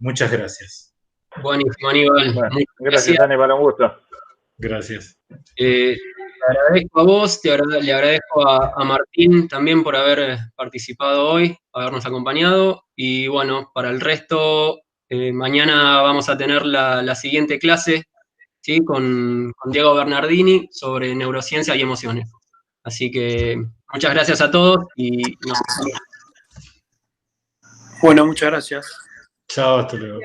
Muchas gracias. Buenísimo, Aníbal. Bueno, gracias, Aníbal, un gusto. Gracias. Te agradezco a vos, le agradezco a Martín también por haber participado hoy, habernos acompañado. Y bueno, para el resto, mañana vamos a tener la siguiente clase, ¿sí? Con Diego Bernardini sobre neurociencia y emociones. Así que muchas gracias a todos y nos vemos. Bueno, muchas gracias. Chao, hasta luego.